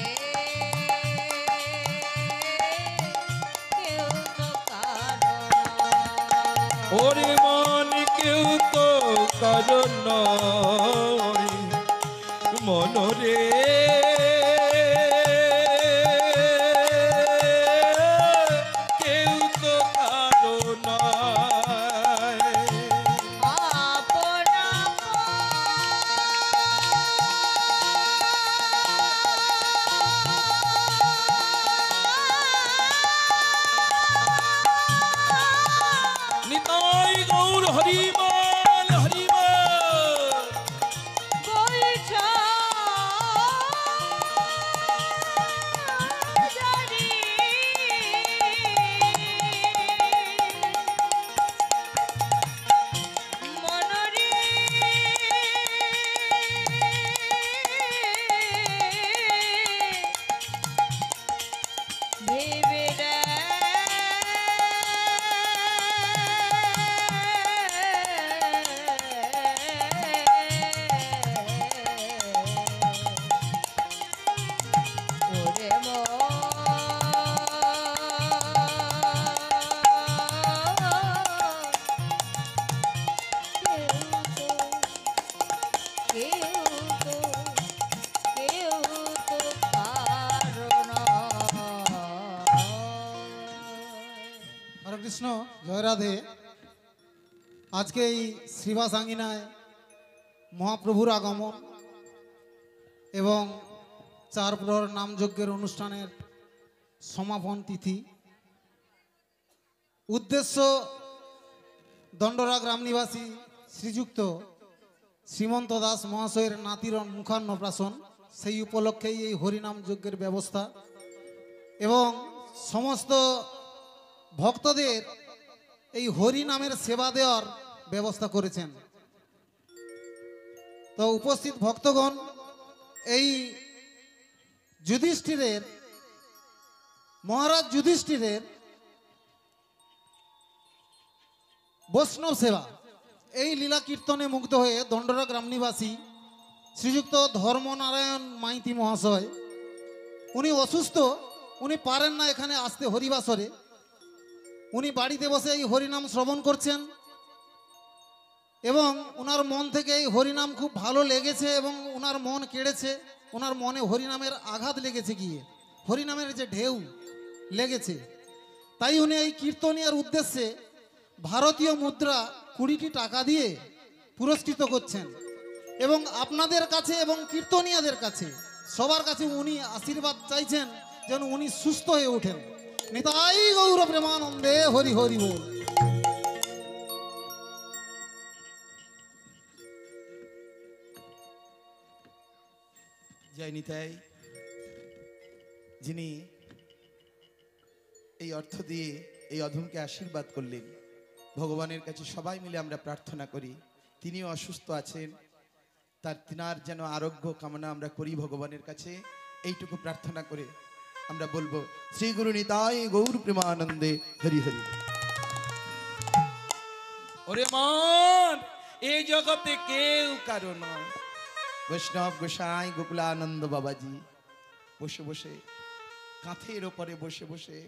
কেউ তো কারো নয় ওরে মন কেউ তো কারণ নয় মনরে কেউ তো কারণ নয় আপন নিতাই গৌর হরিবল হরিবল বলছো জানি মনরে ভেবে ওরে কেউ তো কারণ হরে কৃষ্ণ জয় রাধে আজকে এই শ্রীবাস আঙ্গিনায় মহাপ্রভুর আগমন এবং 4 প্রহর নামযজ্ঞের অনুষ্ঠানের সমাপন তিথি। উদ্দেশ্য দণ্ডরা গ্রাম নিবাসী শ্রীযুক্ত শ্রীমন্ত দাস মহাশয়ের নাতির মুখান্নপ্রাশন, সেই উপলক্ষেই এই হরিনাম যজ্ঞের ব্যবস্থা এবং সমস্ত ভক্তদের এই হরিনামের সেবা দেওয়ার ব্যবস্থা করেছেন। তো উপস্থিত ভক্তগণ, এই যুধিষ্ঠিরের মহারাজ যুধিষ্ঠিরের বৈষ্ণব সেবা, এই লীলা কীর্তনে মুগ্ধ হয়ে দণ্ডরা গ্রাম নিবাসী শ্রীযুক্ত ধর্মনারায়ণ মাইতি মহাশয়, উনি অসুস্থ, উনি পারেন না এখানে আসতে হরিবাসরে। উনি বাড়িতে বসে এই হরিনাম শ্রবণ করছেন এবং ওনার মন থেকে এই হরিনাম খুব ভালো লেগেছে এবং ওনার মন কেড়েছে। ওনার মনে হরিনামের আঘাত লেগেছে, গিয়ে হরিনামের যে ঢেউ লেগেছে, তাই উনি এই কীর্তনিয়ার উদ্দেশ্যে ভারতীয় মুদ্রা 20টি টাকা দিয়ে পুরস্কৃত করছেন এবং আপনাদের কাছে এবং কীর্তনিয়াদের কাছে সবার কাছে উনি আশীর্বাদ চাইছেন যেন উনি সুস্থ হয়ে ওঠেন। নিতাই গৌর প্রেমানন্দে হরি হরি বল। জয় নিতাই, যিনি এই অর্থ দিয়ে এই অধমকে আশীর্বাদ করলেন, ভগবানের কাছে সবাই মিলে আমরা প্রার্থনা করি, তিনিও অসুস্থ আছেন, তিনার যেন আরোগ্য কামনা আমরা করি ভগবানের কাছে। এইটুকু প্রার্থনা করে আমরা বলবো শ্রী গুরু নিতাই গৌর প্রেমানন্দে হরি হরি। ওরে মান, এই জগতে কেউ কারো নয়। বৈষ্ণব গোসাই গোকুলানন্দ বাবাজি বসে বসে কাঁথের ওপরে বসে বসে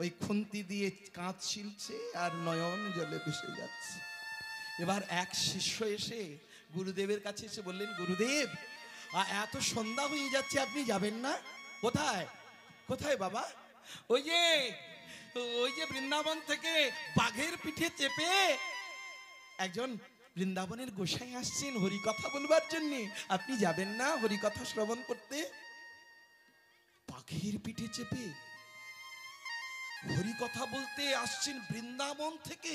ওই খুন্তি দিয়ে কাঁচ ছিলছে আর নয়ন জলে ভেসে যাচ্ছে। এবার এক শিষ্য এসে গুরুদেবের কাছে এসে বললেন, গুরুদেব এত সন্ধ্যা হয়ে যাচ্ছে, আপনি যাবেন না? কোথায় কোথায় বাবা? ওই যে বৃন্দাবন থেকে বাঘের পিঠে চেপে একজন বৃন্দাবনের গোসাই আসছেন হরিকথা বলবার জন্য, আপনি যাবেন না হরিকথা শ্রবণ করতে? বাঘের পিঠে চেপে হরিকথা বলতে আসছেন বৃন্দাবন থেকে?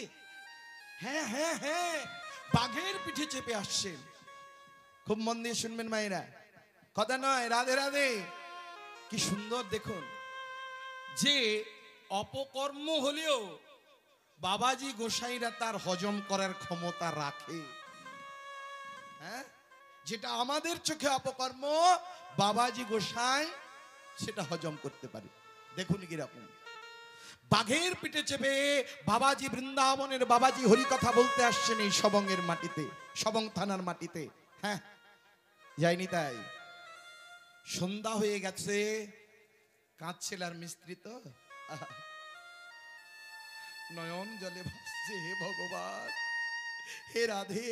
হ্যাঁ হ্যাঁ হ্যাঁ, বাঘের পিঠে চেপে আসছেন। খুব মন দিয়ে শুনবেন মায়েরা, কথা নয়, রাধে রাধে। কি সুন্দর দেখুন, যে অপকর্ম হলেও বাবাজি গোসাইরা তার হজম করার ক্ষমতা রাখে। হ্যাঁ, যেটা আমাদের চোখে অপকর্ম, বাবাজি গোসাই সেটা হজম করতে পারে। দেখুন কিরকম বাঘের পিঠে চেপে বাবাজি বৃন্দাবনের বাবাজি হরিকথা বলতে আসছেন এই সবংয়ের মাটিতে, সবং থানার মাটিতে। হ্যাঁ, যায়নি তাই। সন্ধ্যা হয়ে গেছে, কাঁদছিল আর মিস্ত্রি তো নয়ন জলে ভাসছে। হে ভগবান, হে রাধে,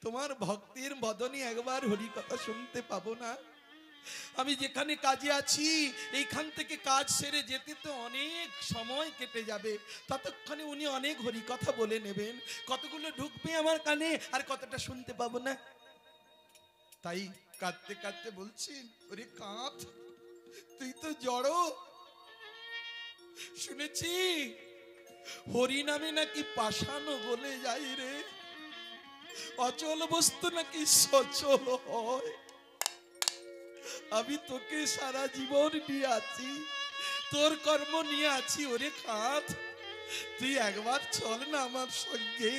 তোমার ভক্তির বদনে একবার হরিকথা শুনতে পাবো না? আমি যেখানে কাজে আছি এইখান থেকে কাজ সেরে যেতে তো অনেক সময় কেটে যাবে, ততক্ষণে উনি অনেক হরিকথা বলে নেবেন, কতগুলো ঢুকবে আমার কানে আর কতটা শুনতে পাবো না। তাই কাঁদতে কাঁদতে বলছি, ওরে কাঁধ, তুই তো জড়ো। শুনেছি হরি নামে নাকি পাষাণ গলে যায় রে, অচল বস্তু নাকি সচল হয়। আমি তোকে সারা জীবন নিয়ে আছি, তোর কর্ম নিয়ে আছি। ওরে কাঁধ, তুই একবার চল না আমার সঙ্গে,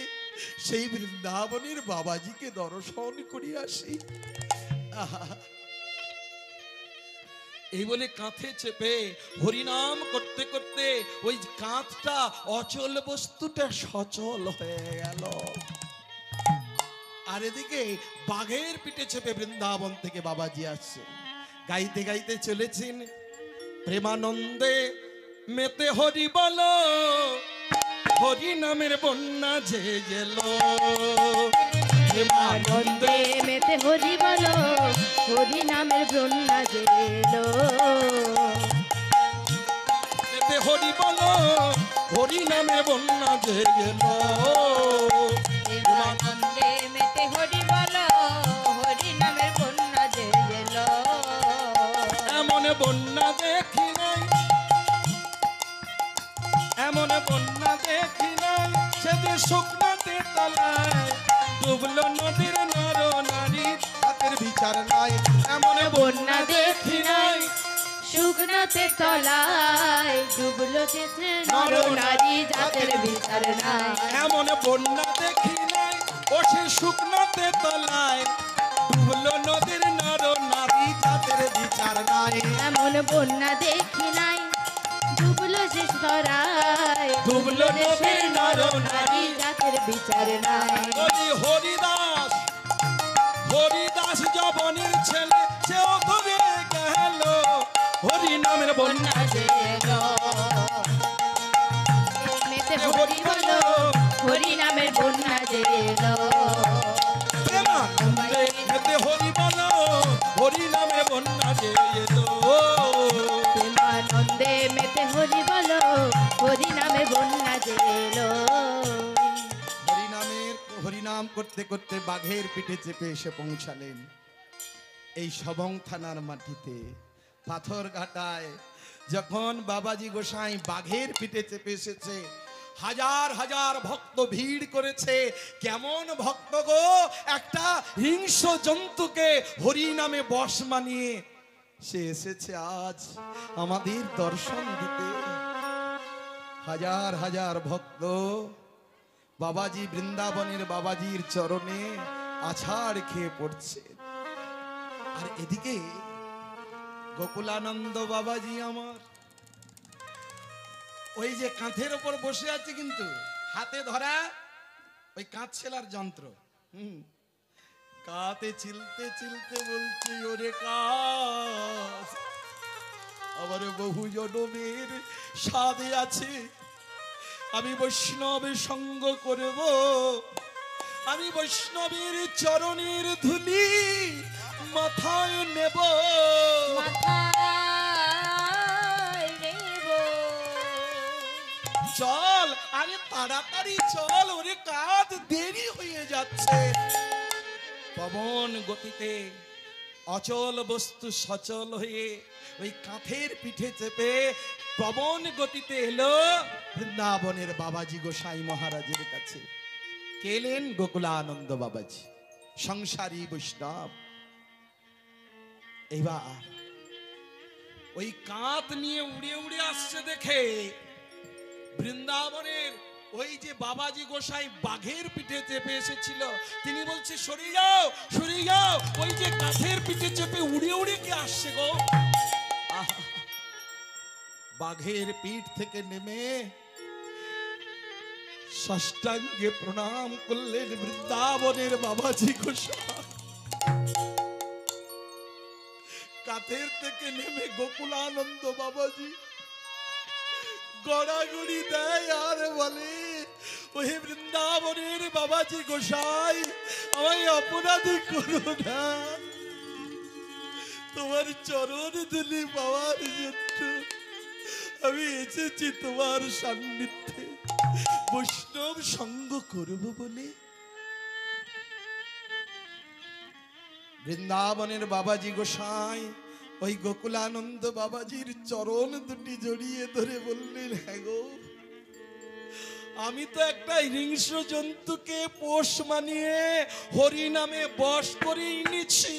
সেই বৃন্দাবনের বাবাজিকে দর্শন করি আসি। এই বলে কাঁথে চেপে হরিনাম করতে করতে ওই কাঁথটা অচল বস্তুটা সচল হয়ে গেল। আর এদিকে বাঘের পিঠে চেপে বৃন্দাবন থেকে বাবাজি আসছে, গাইতে গাইতে চলেছেন, প্রেমানন্দে মেতে হরি বলো, হরি নামের বন্যা যে গেল। প্রেমানন্দে মেতে হরি বলো, হরি নামের বন্যা যে এলো। মেতে হরি বলো, হরি নামের বন্যা যে এলো প্রেমানন্দে মেতে হরি বলো, হরি নামের বন্যা যে এলো। এমন বন্যা দেখি নাই, এমন বন্যা দেখি নাই, সেদিন শুকনাতে তলায় ডুবলো নদীর নর নারী, তাদের বিচার নাই। এমন বন্যা দেখি নাই, শুকনোতে তলায় ডুবলো চেতনে নর নারী, জাতের বিচার নাই। এমন বন্যা দেখি নাই, ও সে শুকনাতে তলায় ডুবলো নদীর নর নারী, তাদের বিচার নাই। এমন বন্যা দেখি নাই, ডুবলো শেষ তরায় ডুবলো নদীর নর নারী, জাতের বিচার নাই। বলি হরিদাস, হরিদাস জবনের ছেলে, সেও ধরে গেল হরি নামের বন্যা বন্যা যে এলো, মেতে হরি বলো, হরি নামের বন্যা যে এলো। প্রেমানন্দে মেতে হরি বলো, হরি নামে বন্যা যে এলো। প্রেমানন্দে মেতে হরি বলো, হরি নামের বন্যা যে এলো। হরিনাম করতে করতে বাঘের পিঠে চেপে এসে পৌঁছালেন এই সবং থানার মাটিতে। পাথর ঘাটায় যখন বাবাজি গোসাই বাঘের পিঠে চেপে এসেছে, হাজার হাজার ভক্ত ভিড় করেছে। কেমন ভক্ত গো, একটা হিংস্র জন্তুকে হরি নামে বশ মানিয়ে সে এসেছে আজ আমাদের দর্শন দিতে। হাজার হাজার ভক্ত বাবাজি, বৃন্দাবনের বাবাজির চরণে আছাড় খেয়ে পড়ছে। আর এদিকে গোকুলানন্দ বাবাজি আমার ওই যে কাঁধের ওপর বসে আছে, কিন্তু হাতে ধরা ওই কাঁধ ছেলার যন্ত্র, কাঁধে চিলতে চিলতে বলছি, ওরে কাজ আমার বহু জনমের সাধে আছে, আমি বৈষ্ণবের সঙ্গ করব, আমি বৈষ্ণবের চরণের ধুলি মাথায় নেব। মাথায় নেব। চল, আরে তাড়াতাড়ি চল, ওরে কাজ দেরি হয়ে যাচ্ছে। পবন গতিতে অচল বস্তু সচল হয়ে ওই কাঁথের পিঠে চেপে পবন গতিতে এলো বৃন্দাবনের বাবাজি গোসাই মহারাজের কাছে। কেলেন গোকুলানন্দ বাবাজি, সংসারী বৈষ্ণব। এবার ওই কাঁধ নিয়ে উড়ে উড়ে আসছে দেখে বৃন্দাবনের ওই যে বাবাজি গোসাই বাঘের পিঠে চেপে এসেছিল, তিনি বলছে, সরে যাও সরে যাও, ওই যে কাঁধের পিঠে চেপে উড়ে উড়ে কে আসছে গো। আহা! বাঘের পিঠ থেকে নেমে ষষ্ঠাঙ্গে প্রণাম করলেন বৃন্দাবনের বাবাজি গোসাই। কাঁধের থেকে নেমে গোকুলানন্দ বাবাজি গড়াগড়ি দেয় আর বলে, ওহে বৃন্দাবনের বাবাজি গোসাই, আমায় অপরাধী করো না, তোমার চরণ ধুলি পাওয়ার জন্য আমি এসেছি তোমার সান্নিধ্যে বৈষ্ণব সঙ্গ করব বলে। বৃন্দাবনের বাবাজি গোসাই ওই গোকুলানন্দ বাবাজির চরণ দুটি জড়িয়ে ধরে বললেন, হ্যাঁ গো, আমি তো একটা হিংস্র জন্তুকে পোষ মানিয়ে হরি নামে বশ করে এনেছি,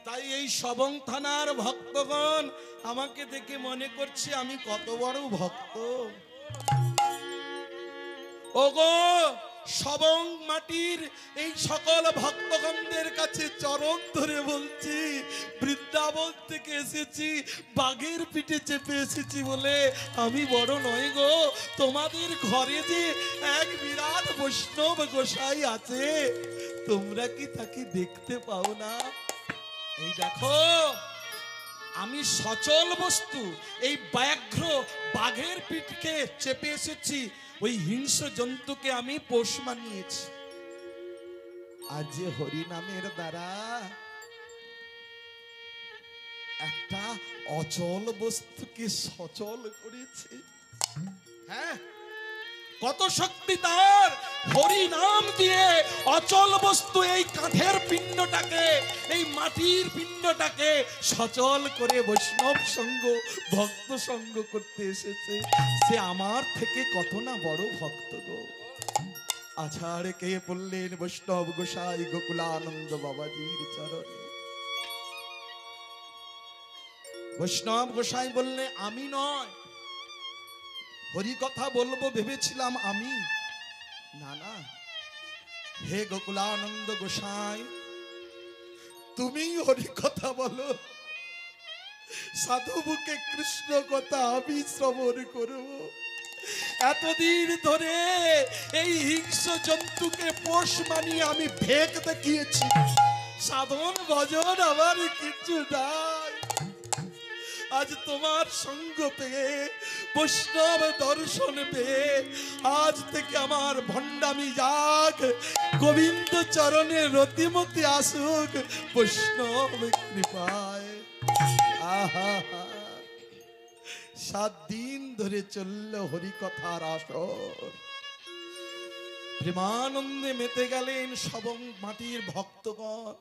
তাই এই সবং থানার ভক্তগণ আমাকে দেখে মনে করছে আমি কত বড় ভক্ত। ওগো, সবং মাটির এই সকল ভক্তগণদের কাছে চরণ ধরে বলছি, বৃন্দাবন থেকে এসেছি, বাঘের পিঠে চেপে এসেছি বলে আমি বড় নয় গো। তোমাদের ঘরে যে এক বিরাট বৈষ্ণব গোসাই আছে, তোমরা কি তাকে দেখতে পাও না? এই দেখো, আমি সচল বস্তু এই ব্যাঘ্র বাঘের পিঠকে চেপে এসেছি, ওই হিংস্র জন্তুকে আমি পোষ মানিয়েছি। আজ যে হরি নামের দ্বারা একটা অচল বস্তুকে সচল করেছে, হ্যাঁ, কত শক্তি তার! হরি নাম দিয়ে অচল বস্তু এই কাঠের পিণ্ডটাকে, এই মাটির পিণ্ডটাকে সচল করে বৈষ্ণব সঙ্গ, ভক্ত সঙ্গ করতে এসেছে। সে আমার থেকে কত না বড় ভক্ত গো। আছাড় কে পড়লেন বৈষ্ণব গোসাই গোকুলানন্দ বাবাজির চরণে। বৈষ্ণব গোসাই বললে, আমি নয়, হরি কথা বলবো ভেবেছিলাম আমি, না না, হে গোকুলানন্দ গোসাই, তুমি হরি কথা বলো, সাধু মুখে কৃষ্ণ কথা আমি শ্রবণ করব। এতদিন ধরে এই হিংস্র জন্তুকে পোষ মানিয়ে আমি ভেক দেখিয়েছি, সাধন ভজন আমার কিছু নাই। আজ তোমার সঙ্গ পেয়ে, বৈষ্ণব দর্শন পেয়ে, আজ থেকে আমার ভণ্ডামি যাক, গোবিন্দ চরণে রতিমতি আসুক বৈষ্ণব কৃপায়। আহা, 7 দিন ধরে চলল হরিকথার আসর। প্রেমানন্দে মেতে গেলেন সব মাটির ভক্তগণ।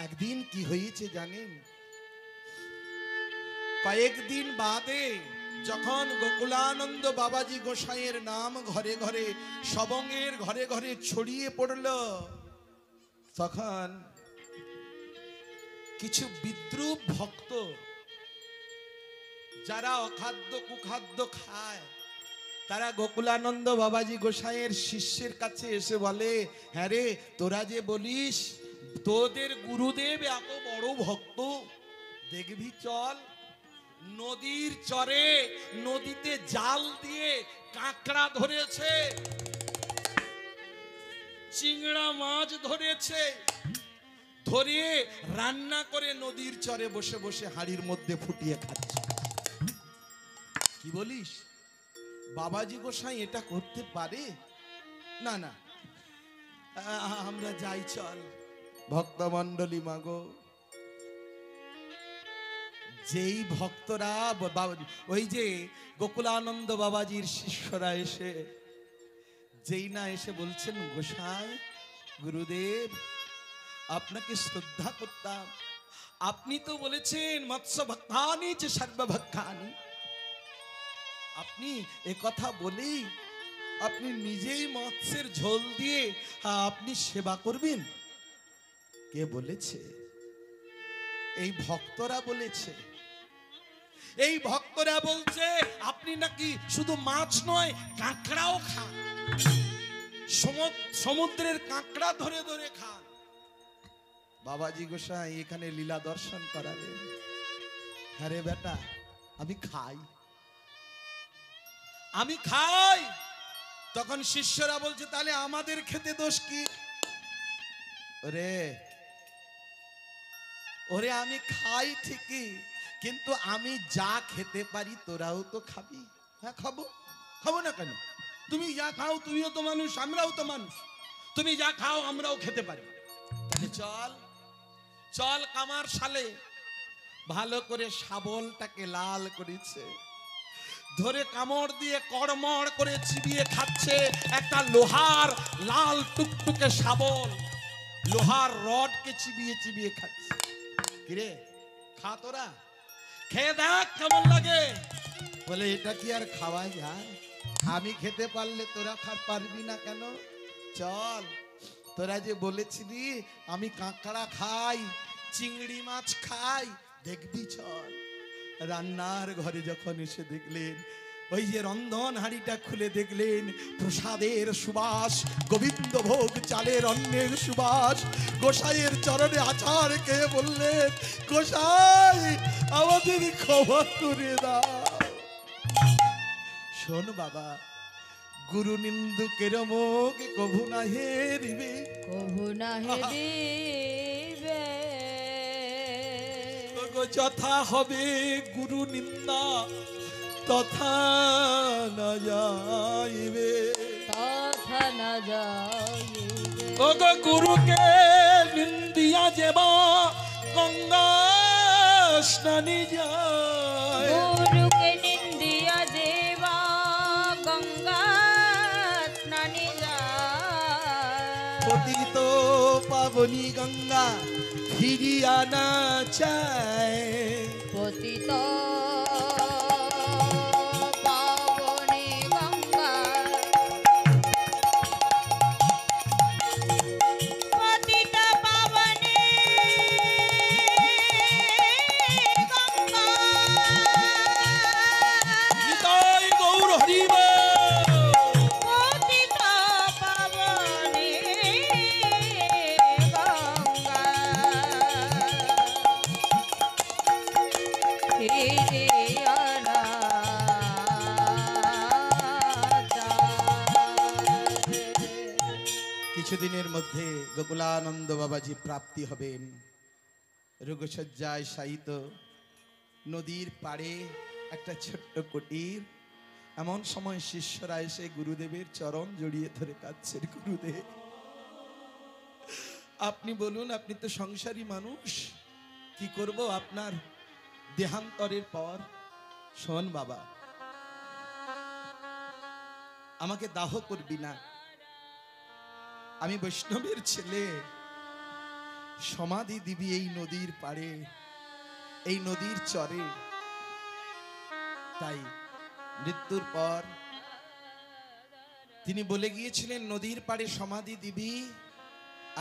একদিন কি হয়েছে জানেন? কয়েকদিন বাদে যখন গোকুলানন্দ বাবাজি গোসাইয়ের নাম ঘরে ঘরে, সবঙ্গের ঘরে ঘরে ছড়িয়ে পড়ল, তখন কিছু বিদ্রূপ ভক্ত, যারা অখাদ্য কুখাদ্য খায়, তারা গোকুলানন্দ বাবাজি গোসাইয়ের শিষ্যের কাছে এসে বলে, হ্যাঁ রে, তোরা যে বলিস তোদের গুরুদেব এত বড় ভক্ত, দেখবি চল নদীর চরে, নদীতে জাল দিয়ে কাঁকড়া ধরেছে, চিংড়া মাছ ধরেছে, ধরে রান্না করে নদীর চরে বসে বসে হাড়ির মধ্যে ফুটিয়ে খাচ্ছে। কি বলিস? বাবাজি গোসাই এটা করতে পারে? না না, আমরা যাই, চল। ভক্তমণ্ডলী মাগো, যেই ভক্তরা, ওই যে গোকুলানন্দ বাবাজির শিষ্যরা এসে, যেই না এসে বলছেন, গোসাই গুরুদেব আপনাকে শ্রদ্ধা করতাম, আপনি তো বলেছেন মৎস্য ভক্ষানি যে সর্বভক্ষানি, আপনি এ কথা বলেই আপনি নিজেই মৎস্যের ঝোল দিয়ে আপনি সেবা করবেন? কে বলেছে? এই ভক্তরা বলেছে। এই ভক্তরা বলছে আপনি নাকি শুধু মাছ নয়, কাঁকড়াও খান, সমুদ্রের কাঁকড়া ধরে ধরে খান। বাবাজি গোসাই এখানে লীলা দর্শন করালেন। হ্যাঁ রে বেটা, আমি খাই, আমি খাই। তখন শিষ্যরা বলছে, তাহলে আমাদের খেতে দোষ কি? ওরে আমি খাই ঠিকই, কিন্তু আমি যা খেতে পারি তোরাও তো খাবি। হ্যাঁ খাবো, খাবো না কেন? তুমি যা খাও তুমিও তো মানুষ, আমরাও তো মানুষ, তুমি যা খাও আমরাও খেতে পারি। তাহলে চল চল কামার শালে। ভালো করে শাবলটাকে লাল করেছে, ধরে কামড় দিয়ে কড়মড় করে চিবিয়ে খাচ্ছে একটা লোহার লাল টুকটুকে শাবল, লোহার রডকে চিবিয়ে চিবিয়ে খাচ্ছে। কিরে, খা, তোরা খেয়ে দেখ কেমন লাগে। বলে, এটা কি আর খাওয়া যায়? আমি খেতে পারলে তোরা পারবি না কেন? চল, তোরা যে বলেছিলি আমি কাঁকড়া খাই, চিংড়ি মাছ খাই, দেখবি চল। রান্নার ঘরে যখন এসে দেখলেন, ওই যে রন্ধন হাঁড়িটা খুলে দেখলেন, প্রসাদের সুবাস, গোবিন্দ ভোগ চালের অন্নের সুবাস। গোসাইয়ের চরণে আছাড় খেয়ে বললেন, গোসাই আমাদের ক্ষমা করে দাও। শোন বাবা, গুরু নিন্দুকের মুখ কভু না হেরিবে, কভু না হেরিবে। যথা হবে গুরু নিন্দা তথা না যাইবে, তথা না যাইবে। ওগো গুরুকে নিন্দিয়া যেবা গঙ্গা স্নানে যায়, গুরুকে নিন্দিয়া যে পাবনী গঙ্গা ফিরিয়ে আনা চায়। পতিত পাবনী গঙ্গা, পতিত পাবনী গঙ্গা, নিতাই গৌর হরিব। পতিত পাবনী গঙ্গা, ফিরিয়ে আনা চায়। কিছুদিনের মধ্যে গোকুলানন্দ বাবাজি প্রাপ্তি হবেন। রোগশয্যায় শায়িত, নদীর পাড়ে একটা ছোট্ট কুটির। এমন সময় শিষ্যরা এসে গুরুদেবের চরণ জড়িয়ে ধরে কাঁদছেন। গুরুদেব, আপনি বলুন, আপনি তো সংসারী মানুষ, কি করব আপনার দেহান্তরের পর? শোন বাবা, আমাকে দাহ করবি না, আমি বৈষ্ণবের ছেলে, সমাধি দিবি এই নদীর পাড়ে, এই নদীর চরে। তাই মৃত্যুর পর তিনি বলে গিয়েছিলেন, নদীর পাড়ে সমাধি দিবি,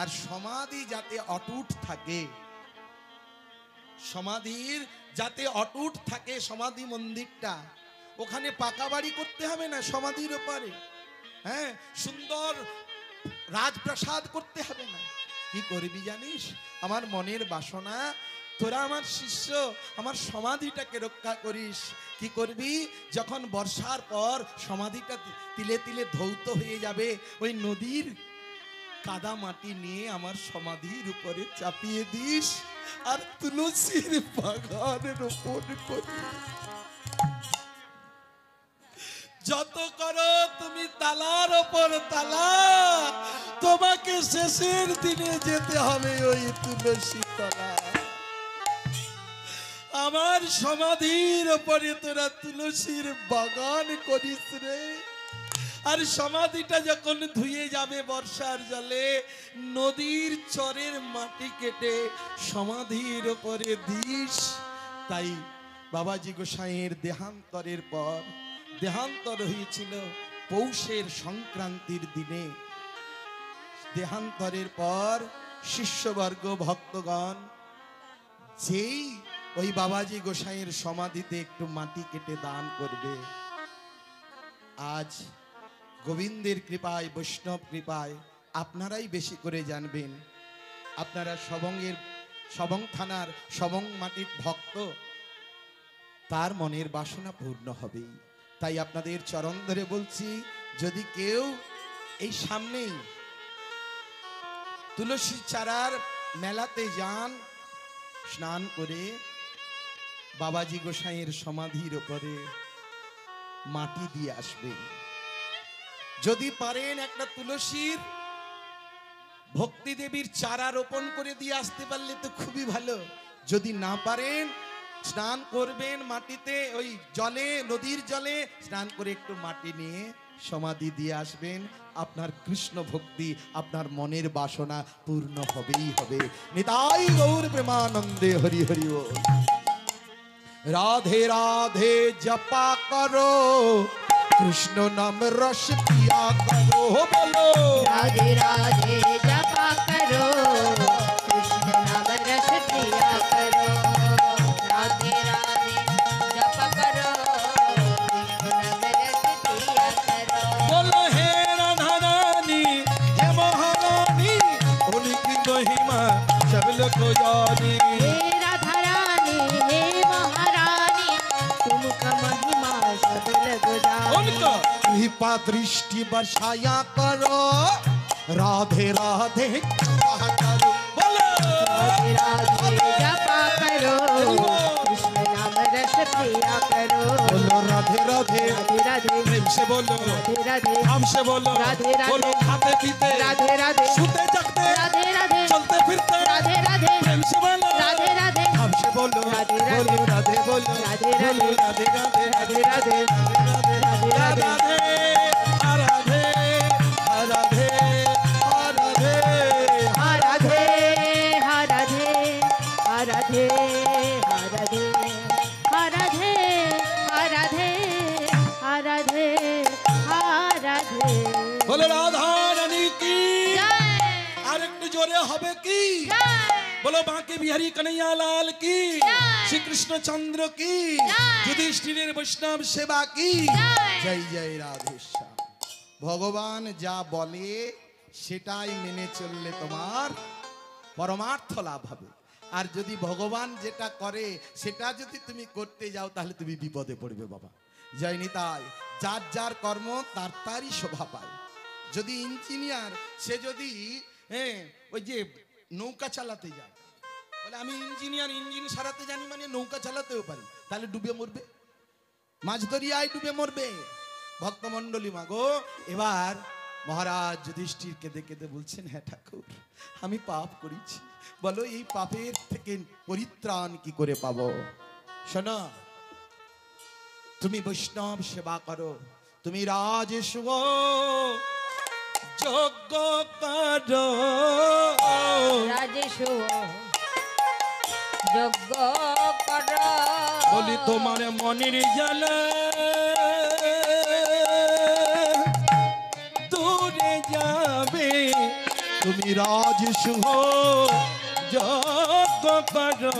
আর সমাধি যাতে অটুট থাকে, সমাধির যাতে অটুট থাকে সমাধি মন্দিরটা, ওখানে পাকা বাড়ি করতে হবে না, সমাধির ওপরে হ্যাঁ সুন্দর রাজপ্রাসাদ করতে হবে না। কি করবি জানিস? আমার মনের বাসনা, তোরা আমার শিষ্য, আমার সমাধিটাকে রক্ষা করিস। কি করবি? যখন বর্ষার পর সমাধিটা তিলে তিলে ধৌত হয়ে যাবে, ওই নদীর কাদা মাটি নিয়ে আমার সমাধির উপরে চাপিয়ে দিস, আর তুলসীর বাগানের রোপণ করি। যত করো তুমি তালার ওপর তালা, তোমাকে শেষের দিনে যেতে হবে ওই তুলসী তলা। আমার সমাধির ওপরে তোরা তুলসীর বাগান করিস রে। আর সমাধিটা যখন ধুয়ে যাবে বর্ষার জলে, নদীর চরের মাটি কেটে সমাধির ওপরে দিস। তাই বাবাজি গোসাইয়ের দেহান্তরের পর, দেহান্তর হয়েছিল পৌষের সংক্রান্তির দিনে, দেহান্তরের পর শিষ্যবর্গ ভক্তগণ যেই ওই বাবাজি গোসাইয়ের সমাধিতে একটু মাটি কেটে দান করবে, আজ গোবিন্দের কৃপায়, বৈষ্ণব কৃপায় আপনারাই বেশি করে জানবেন। আপনারা সবং থানার সবং মাটির ভক্ত, তার মনের বাসনা পূর্ণ হবেই। তাই আপনাদের চরণ ধরে বলছি, যদি কেউ এই সামনেই তুলসী চারার মেলাতে যান, স্নান করে বাবাজি গোসাইয়ের সমাধির উপরে মাটি দিয়ে আসবেন। যদি পারেন একটা তুলসীর ভক্তি দেবীর চারা রোপণ করে দিয়ে আসতে পারলে তো খুবই ভালো। যদি না পারেন, স্নান করবেন মাটিতে, ওই জলে, নদীর জলে স্নান করে একটু মাটি নিয়ে সমাধি দিয়ে আসবেন। আপনার কৃষ্ণ ভক্তি, আপনার মনের বাসনা পূর্ণ হবেই হবে। নিতাই গৌর প্রেমানন্দে হরি হরি বল। রাধে রাধে জপা করো, কৃষ্ণ নাম রস পিয়া করো, বলো राधे राधे जपा करो, कृष्ण नाम रस पिया करो। राधे राधे जपा करो, कृष्ण नाम रस पिया करो। बोलो हे राधा रानी, हे महारानी, उनकी महिमा सब लोग जानी। हे राधा रानी, हे महारानी, तुमका महिमा सब लग जानी। उनका कृपा दृष्टि बरसाया करो, राधे राधे जपा करो, बोलो राधे राधे जपा करो, कृष्ण नाम रस पिया करो। बोलो राधे राधे, राधे राधे प्रेम से बोलो, राधे राधे हमसे बोलो, राधे राधे बोलो खाते पीते, राधे राधे सोते जगते, राधे राधे चलते फिरते, राधे राधे प्रेम से बोलो, राधे राधे हमसे बोलो, राधे राधे बोलो राधे, बोलो राधे राधे बोलो राधे राधे, राधे राधे राधे राधे राधे राधे राधे राधे राधे রাধে রাধে বলো রাধা রানী কি জয় আর একটু জোরে হবে কি জয় বলো বাঁকে বিহারী কানাইয়া লাল কি জয়। শ্রীকৃষ্ণচন্দ্র কি জয়। যুধিষ্ঠিরের বৈষ্ণব সেবা কি জয় জয় জয় রাধেশ্যাম। ভগবান যা বলে সেটাই মেনে চললে তোমার পরমার্থ লাভ হবে। আর যদি ভগবান যেটা করে সেটা যদি তুমি করতে যাও তাহলে তুমি বিপদে পড়বে বাবা। জয় নিতাই। যার যার কর্ম তার তারই শোভা পায়। যদি ইঞ্জিনিয়ার সে যদি ওই যে নৌকা চালাতে যায়, বলে আমি ইঞ্জিনিয়ার, ইঞ্জিন সারাতে জানি মানে নৌকা চালাতেও পারি, তাহলে ডুবে মরবে, মাছ দরিয়ায় ডুবে মরবে। ভক্তমণ্ডলী মাগো, এবার মহারাজ যুধিষ্ঠিরকে দেখে বলছেন, হ্যাঁ ঠাকুর আমি পাপ করেছি, বলো এই পাপের থেকে পরিত্রাণ কি করে পাবো? শোনো, তুমি বৈষ্ণব সেবা করো, তুমি রাজেশ্বর যজ্ঞ করো। রাজেশ্বর যজ্ঞ কর বলি তোমার মনের জ্বালা দূরে যাবে, তুমি রাজেশ্বর যজ্ঞ করো।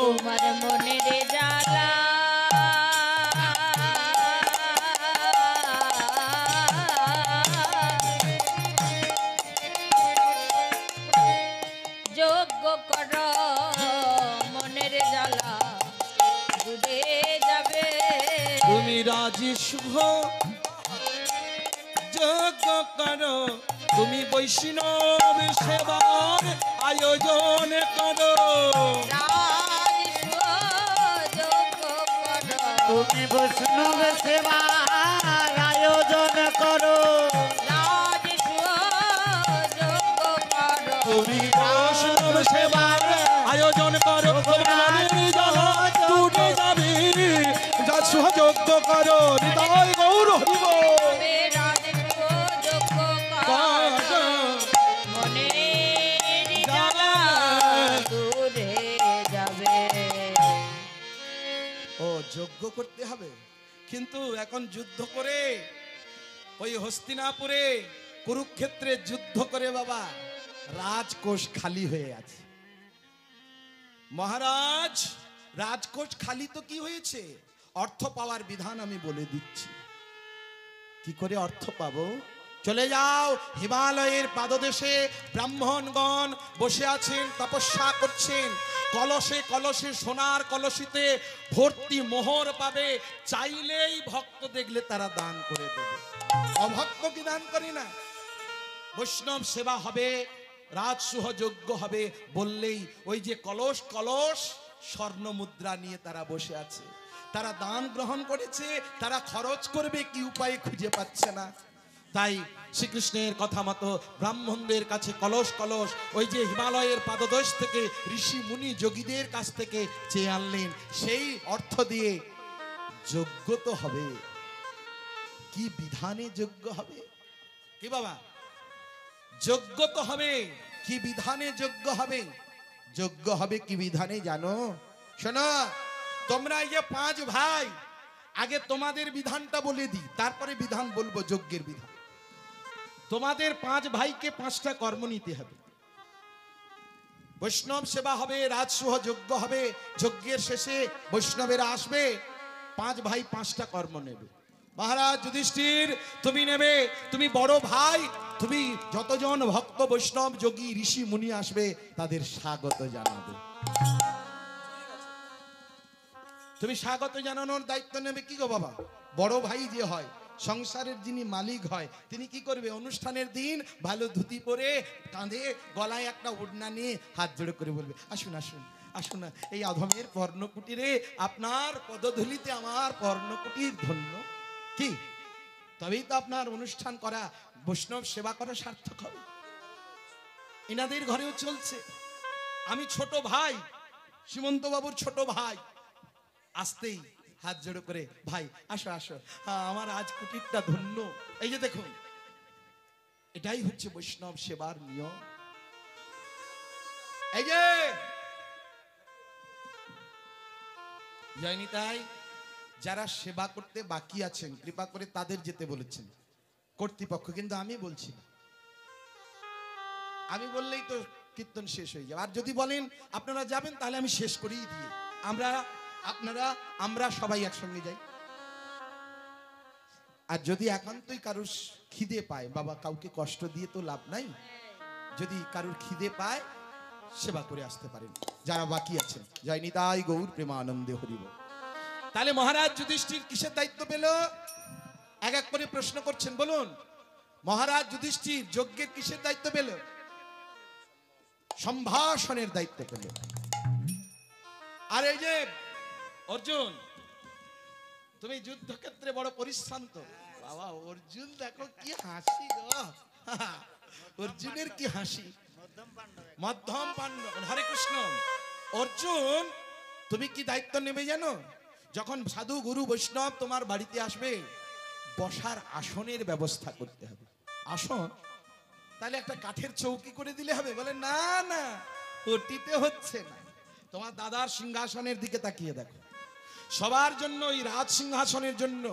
তোমার মনের জ্বালা যোগ্য কর মনের জ্বালা দূরে যাবে। তুমি রাজেশ্বর যজ্ঞ করো, তুমি বৈষ্ণব সেবার আয়োজন করো। রাজেশ্বর যজ্ঞ কর তুমি বৈষ্ণব সেবার আয়োজন করো। রাজেশ্বর যজ্ঞ কর তুমি বৈষ্ণব সেবার আয়োজন করো, তোমাদের জ্বালা দূরে যাবে, যা সহযোগ্য করো। হৃদয় গৌর হরিব তবে রাজেশ্বর যজ্ঞ কর মনের জ্বালা দূরে যাবে। ও যজ্ঞ করতে হবে, কিন্তু এখন যুদ্ধ করে ওই হস্তিনাপুরে কুরুক্ষেত্রে যুদ্ধ করে বাবা রাজকোষ খালি হয়ে আছে। মহারাজ রাজকোষ খালি তো কি হয়েছে? অর্থ পাওয়ার বিধান আমি বলে দিচ্ছি। কি করে অর্থ পাবো? চলে যাও হিমালয়ের পাদদেশে, ব্রাহ্মণগণ বসে আছেন, তপস্যা করছেন। কলসে কলসে সোনার কলসিতে ভর্তি মোহর পাবে, চাইলেই ভক্ত দেখলে তারা দান করে দেবে। অভক্ত কি দান করে না? বৈষ্ণব সেবা হবে, রাজসুহ যজ্ঞ হবে বললেই ওই যে কলস কলস স্বর্ণ মুদ্রা নিয়ে তারা বসে আছে, তারা দান গ্রহণ করেছে, তারা খরচ করবে কি উপায় খুঁজে পাচ্ছে না। তাই শ্রীকৃষ্ণের কথা মতো ব্রাহ্মণদের কাছে কলস কলস ওই যে হিমালয়ের পাদদেশ থেকে ঋষি মুনি যোগীদের কাছ থেকে চেয়ে আনলেন। সেই অর্থ দিয়ে যজ্ঞ তো হবে, কি বিধানে যজ্ঞ হবে? কি বাবা? যজ্ঞ তো হবে, কি বিধানে যজ্ঞ হবে? যজ্ঞ হবে কি বিধানে জানো? শোনো, তোমরা এই যে 5 ভাই, আগে তোমাদের বিধানটা বলে দিই, তারপরে বিধান বলবো, যজ্ঞের বিধান। তোমাদের 5 ভাইকে 5টা কর্ম নিতে হবে। বৈষ্ণব সেবা হবে, রাজসুহ যজ্ঞ হবে, যজ্ঞের শেষে বৈষ্ণবেরা আসবে, 5 ভাই 5টা কর্ম নেবে। মহারাজ যুধিষ্ঠির তুমি নেবে, তুমি বড় ভাই, তুমি যতজন ভক্ত বৈষ্ণব যোগী ঋষি মুনি আসবে তাদের স্বাগত জানাবে। তুমি স্বাগত জানানোর দায়িত্ব নেবে। কি গো বাবা, বড় ভাই যে হয়, সংসারের যিনি মালিক হয়, তিনি কি করবে? অনুষ্ঠানের দিন ভালো ধুতি পরে, কাঁধে গলায় একটা ওড়না নিয়ে হাত জোড়ে করে বলবে, আসুন আসুন আসুন না, এই অধমের পর্ণকুটিরে আপনার পদধূলিতে আমার পর্ণকুটির ধন্য। কি তবেই তো আপনার অনুষ্ঠান করা, বৈষ্ণব সেবা করা সার্থক হবে। এনাদের ঘরেও চলছে। আমি ছোট ভাই, সীমন্ত বাবুর ছোট ভাই, আসতেই হাত জোড়ো করে, ভাই আসো আসো, আমার আজ কুটিরটা ধন্য। এই যে দেখুন, এটাই হচ্ছে বৈষ্ণব সেবার নিয়ম। এই যে জয়নিতাই, যারা সেবা করতে বাকি আছেন কৃপা করে তাদের যেতে বলেছেন কর্তৃপক্ষ, কিন্তু আমি বলছি না। আমি বললেই তো কীর্তন শেষ হয়ে যাবে। আর যদি বলেন আপনারা যাবেন তাহলে আমি শেষ করেই দিই। আমরা সবাই একসঙ্গে যাই। আর যদি একান্তই কারুর খিদে পায়, বাবা কাউকে কষ্ট দিয়ে তো লাভ নাই, যদি কারুর খিদে পায় সেবা করে আসতে পারেন যারা বাকি আছেন। জয় নিতাই গৌর প্রেমানন্দে হরিব। তাহলে মহারাজ যুধিষ্ঠির কিসের দায়িত্ব পেল? এক এক করে প্রশ্ন করছেন, বলুন। মহারাজ যুধিষ্ঠির যজ্ঞের কিসের দায়িত্ব পেল? সম্ভাষণের দায়িত্ব পেল। আর এই যে অর্জুন, তুমি যুদ্ধক্ষেত্রে বড় পরিশ্রান্ত। বাবা অর্জুন দেখো কি হাসি গো, অর্জুনের কি হাসি। মধ্যম পাণ্ডব, হরে কৃষ্ণ। অর্জুন তুমি কি দায়িত্ব নেবে জানো? যখন সাধু গুরু বৈষ্ণব তোমার বাড়িতে আসবে, বসার আসনের ব্যবস্থা করতে হবে। আসন তাহলে একটা কাঠের চৌকি করে দিলে হবে? বলে না না, ওটিতে হচ্ছে না। তোমার দাদার সিংহাসনের দিকে তাকিয়ে দেখো, সবার জন্য ওই রাজ সিংহাসনের জন্য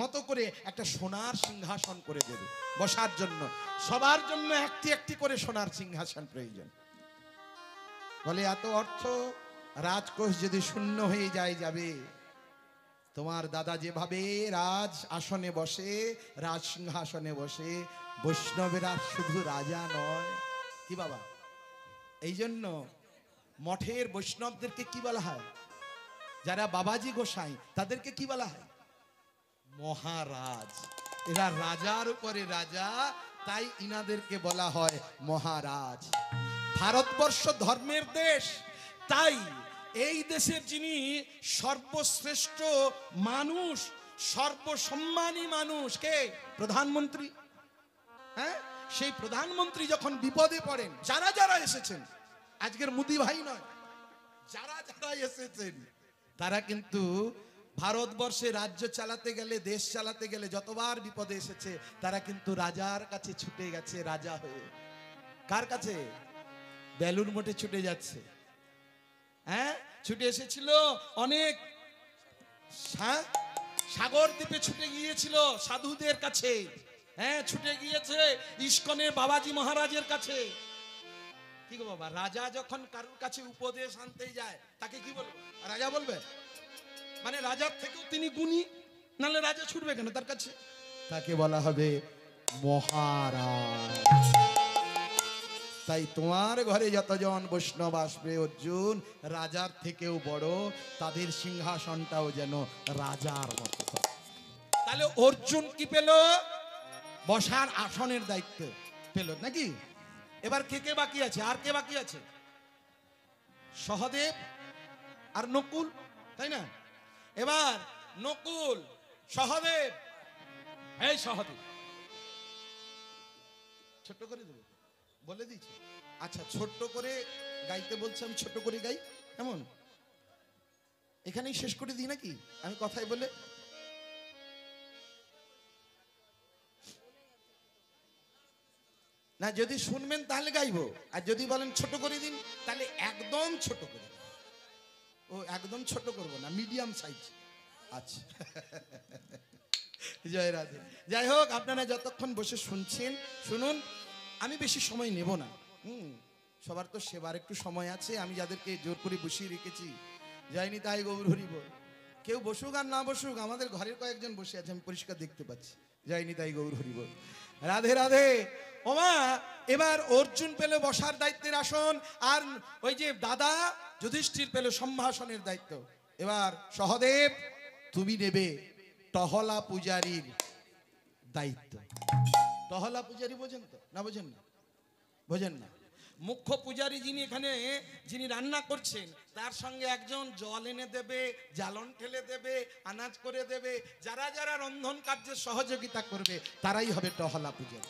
মতো করে একটা সোনার সিংহাসন করে দেবে বসার জন্য। সবার জন্য একটি একটি করে সোনার সিংহাসন প্রয়োজন। বলে এত অর্থ রাজকোষ যদি শূন্য হয়ে যায় যাবে। তোমার দাদা যেভাবে রাজ আসনে বসে, রাজ সিংহাসনে বসে, বৈষ্ণবেরা শুধু রাজা নয়। কি বাবা? এই জন্য মঠের বৈষ্ণবদেরকে কি বলা হয়? যারা বাবাজি গোসাই তাদেরকে কি বলা হয়? মহারাজ। এরা রাজার উপরে রাজা, তাই ইনাদেরকে বলা হয় মহারাজ। ভারতবর্ষ ধর্মের দেশ, তাই এই দেশের যিনি সর্বশ্রেষ্ঠ মানুষ, সর্বসম্মানী মানুষ কে? প্রধানমন্ত্রী। হ্যাঁ, সেই প্রধানমন্ত্রী যখন বিপদে পড়েন, যারা যারা এসেছেন, আজকের মুদি ভাই নয়, যারা যারা এসেছেন তারা কিন্তু ভারতবর্ষে রাজ্য চালাতে গেলে, দেশ চালাতে গেলে যতবার বিপদে এসেছে তারা কিন্তু রাজার কাছে ছুটে গেছে রাজা হয়ে। কার কাছে? বেলুর মঠে ছুটে যাচ্ছে। হ্যাঁ, ছুটে এসেছিল অনেক, সাগর দ্বীপে ছুটে গিয়েছিল সাধুদের কাছে। হ্যাঁ, ছুটে গিয়েছে ইস্কনের বাবাজি মহারাজের কাছে। কি গো বাবা, রাজা যখন কারোর কাছে উপদেশ আনতে যায় তাকে কি বলবো? রাজা বলবে? মানে রাজার থেকেও তিনি গুণী, নাহলে রাজা ছুটবে কেন তার কাছে? তাকে বলা হবে মহারাজ। তাই তোমার ঘরে যতজন বৈষ্ণব আসবে অর্জুন, রাজার থেকেও বড়, তাদের সিংহাসনটাও যেন রাজার মতো। তাহলে অর্জুন কি পেল? বসার আসনের দায়িত্ব পেল নাকি? এবার কে কে বাকি আছে? আর কে বাকি আছে? সহদেব আর নকুল, তাই না? এবার নকুল, সহদেব। এই সহদেব, ছোট্ট করে দেবো বলে দিচ্ছি। আচ্ছা, ছোট্ট করে গাইতে বলছে, আমি ছোট্ট করে গাই এমন? এখানেই শেষ করে দিই নাকি আমি কথাই বলে? না, যদি শুনবেন তাহলে গাইবো, আর যদি বলেন ছোট করে দিন তাহলে একদম ছোট করে। ও একদম ছোট করবো না, মিডিয়াম সাইজ। আচ্ছা, জয় রাধে। যাই হোক, আপনারা যতক্ষণ বসে শুনছেন শুনুন, আমি বেশি সময় নেব না। সবার তো সেবার একটু সময় আছে। আমি যাদেরকে জোর করে বসিয়ে রেখেছি, যাইনি তাই গৌর হরি বল। কেউ বসুক আর না বসুক, আমাদের ঘরের কয়েকজন বসে আছে, আমি পরিষ্কার দেখতে পাচ্ছি। যাইনি তাই গৌর হরি বল। রাধে রাধে। ওমা, এবার অর্জুন পেল বসার দায়িত্বের আসন, আর ওই যে দাদা যুধিষ্ঠির পেল সম্ভাষণের দায়িত্ব। এবার সহদেব তুমি নেবে টহলা পূজারীর দায়িত্ব। টহলা পূজারী বোঝেন তো? না বোঝেন না? বোঝেন না? মুখ্য পূজারী যিনি এখানে, যিনি রান্না করছেন, তার সঙ্গে একজন জল এনে দেবে, জ্বালন ঠেলে দেবে, আনাজ করে দেবে। যারা যারা রন্ধন কার্যে সহযোগিতা করবে তারাই হবে টহলা পূজারী।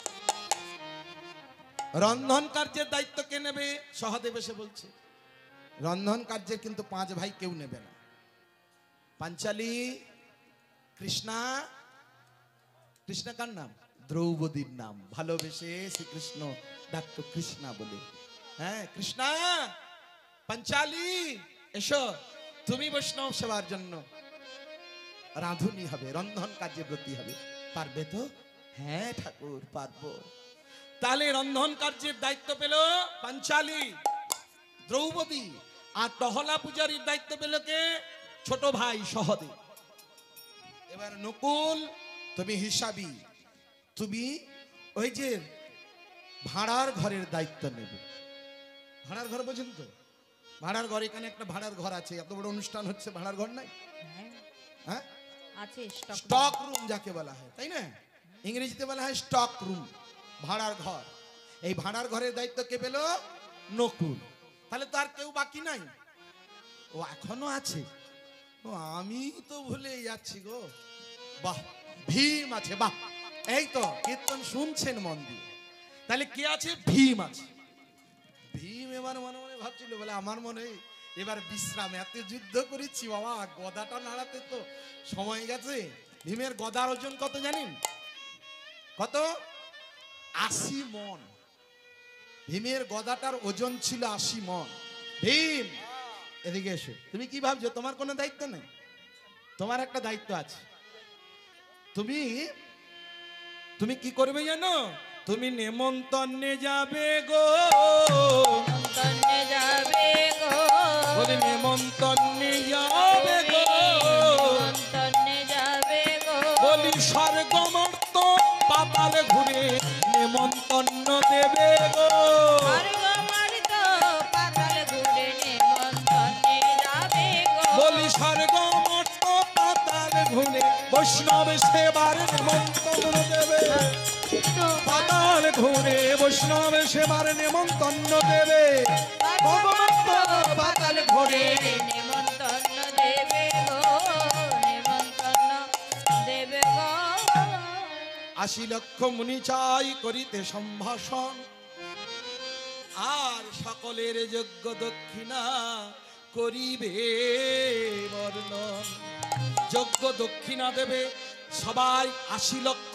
রন্ধন কার্যের দায়িত্ব কে নেবে? সহদেব এসে বলছে। রন্ধন কার্যের কিন্তু 5 ভাই কেউ নেবে না। পাঞ্চালী, কৃষ্ণা, কৃষ্ণা কার নাম? দ্রৌপদীর নাম। ভালোবেসে শ্রীকৃষ্ণ ডাকতো কৃষ্ণা বলে। হ্যাঁ, কৃষ্ণা, পাঞ্চালী এসো, তুমি বৈষ্ণব সেবার জন্য। রাঁধুনি হবে, রন্ধন কার্যে ব্রতী হবে। পারবে তো? হ্যাঁ ঠাকুর পারবো। তাহলে রন্ধন কার্যের দায়িত্ব পেল পাঞ্চালী দ্রৌপদী, আর টহলা পূজারীর দায়িত্ব পেল কে? ছোট ভাই সহদেব। এবার নকুল তুমি হিসাবি, তুমি ওই যে ভাড়ার ঘরের দায়িত্ব নেবে। ভাড়ার ঘর বোঝেন তো? ভাড়ার ঘর, এখানে একটা ভাড়ার ঘর আছে, এত বড় অনুষ্ঠান হচ্ছে, ভাড়ার ঘর নাই? হ্যাঁ, আছে স্টক। স্টক রুম যাকে বলা হয়, তাই না? ইংরেজিতে বলা হয় স্টক রুম, ভাড়ার ঘর। এই ভাড়ার ঘরের দায়িত্ব কে পেল? নকুল। তাহলে তো আর কেউ বাকি নাই, ও এখনো আছে। ও আমি তো ভুলে যাচ্ছি গো। বাহ, ভীম আছে, বাহ। এই তো কীর্তন শুনছেন মন দিয়ে। তাহলে কে আছে? ভীম আছে। ভীম এবার মনে মনে ভাবছিল, বলে আমার মনে হয় এবার বিশ্রাম, এত যুদ্ধ করেছি বাবা, গদাটা নাড়াতে তো সময় গেছে। ভীমের গদার ওজন কত জানেন? কত? 80 মণ। ভীমের গদাটার ওজন ছিল 80 মণ। ভীম এদিকে এসো। তুমি কি ভাবছো তোমার কোনো দায়িত্ব নেই? তোমার একটা দায়িত্ব আছে। তুমি কি করবে জানো? তুমি নেমন্তন্নে যাবে গো, তন্নে যাবে গো, বলে নেমন্তন্নে যাবে গো, তন্নে যাবে গো, বলি স্বর্গমর্ত পাতাল ঘুরে নেমন্তন্ন দেবে গো। স্বর্গমর্ত পাতাল ঘুরে নেমন্তন্নে যাবে গো, বলি স্বর্গমর্ত পাতাল ঘুরে বৈষ্ণব সেবার নেমন্তন্ন দেবে। পাতাল ঘুরে বৈষ্ণব সেবার নেমন্তন্ন দেবে। স্বর্গমর্ত পাতাল ঘুরে নেমন্তন্ন দেবে গো, নেমন্তন্ন দেবে গো। 80 লক্ষ মুনি চাই করিতে সম্ভাষণ, আর সকলের যোগ্য দক্ষিণা করিবে বর্ণন। যোগ্য দক্ষিণা দেবে সবাই, 80 লক্ষ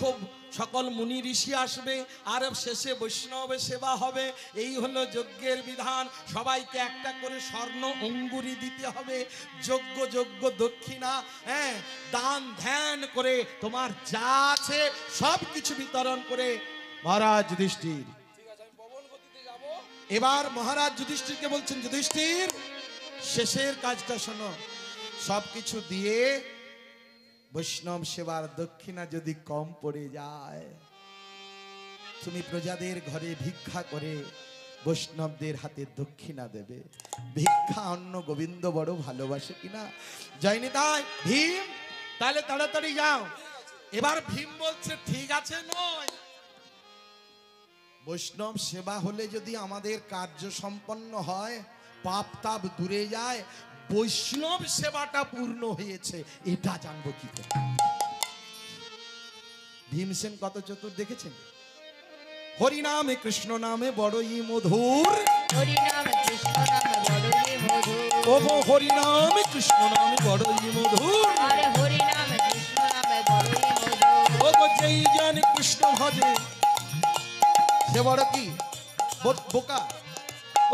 সকল মুনি ঋষি আসবে, আর শেষে বৈষ্ণব সেবা হবে। এই হলো যজ্ঞের বিধান। সবাইকে একটা করে স্বর্ণ অঙ্গুরি দিতে হবে, যোগ্য যোগ্য দক্ষিণা, হ্যাঁ, দান ধ্যান করে তোমার যা আছে সব কিছু বিতরণ করে মহারাজ যুধিষ্ঠির। এবার মহারাজ যুধিষ্ঠিরকে বলছেন, যুধিষ্ঠির শেষের কাজটা শোনো। সবকিছু দিয়ে বৈষ্ণব সেবার দক্ষিণা যদি কম পড়ে যায়, তুমি প্রজাদের ঘরে ভিক্ষা করে বৈষ্ণবদের হাতে দক্ষিণা দেবে। ভিক্ষা অন্ন গোবিন্দ বড় ভালোবাসে কিনা। যায়নি তাই ভীম, তাহলে তাড়াতাড়ি যাও। এবার ভীম বলছে, ঠিক আছে, নয় বৈষ্ণব সেবা হলে যদি আমাদের কার্য সম্পন্ন হয়, পাপ তাপ দূরে যায়, বৈষ্ণব সেবাটা পূর্ণ হয়েছে, এটা জানবো কি করে? ভীমসেন কত চতুর দেখেছেন? হরি নামে কৃষ্ণ নামে বড়ই মধুর, হরি নাম কৃষ্ণ নাম বড়ই মধুর, ওগো হরি নামে কৃষ্ণ নামে বড়ই মধুর, আরে হরি নাম কৃষ্ণ নাম বড়ই মধুর, ওগো যেই জন কৃষ্ণ ভজে সে বড় কি বোকা।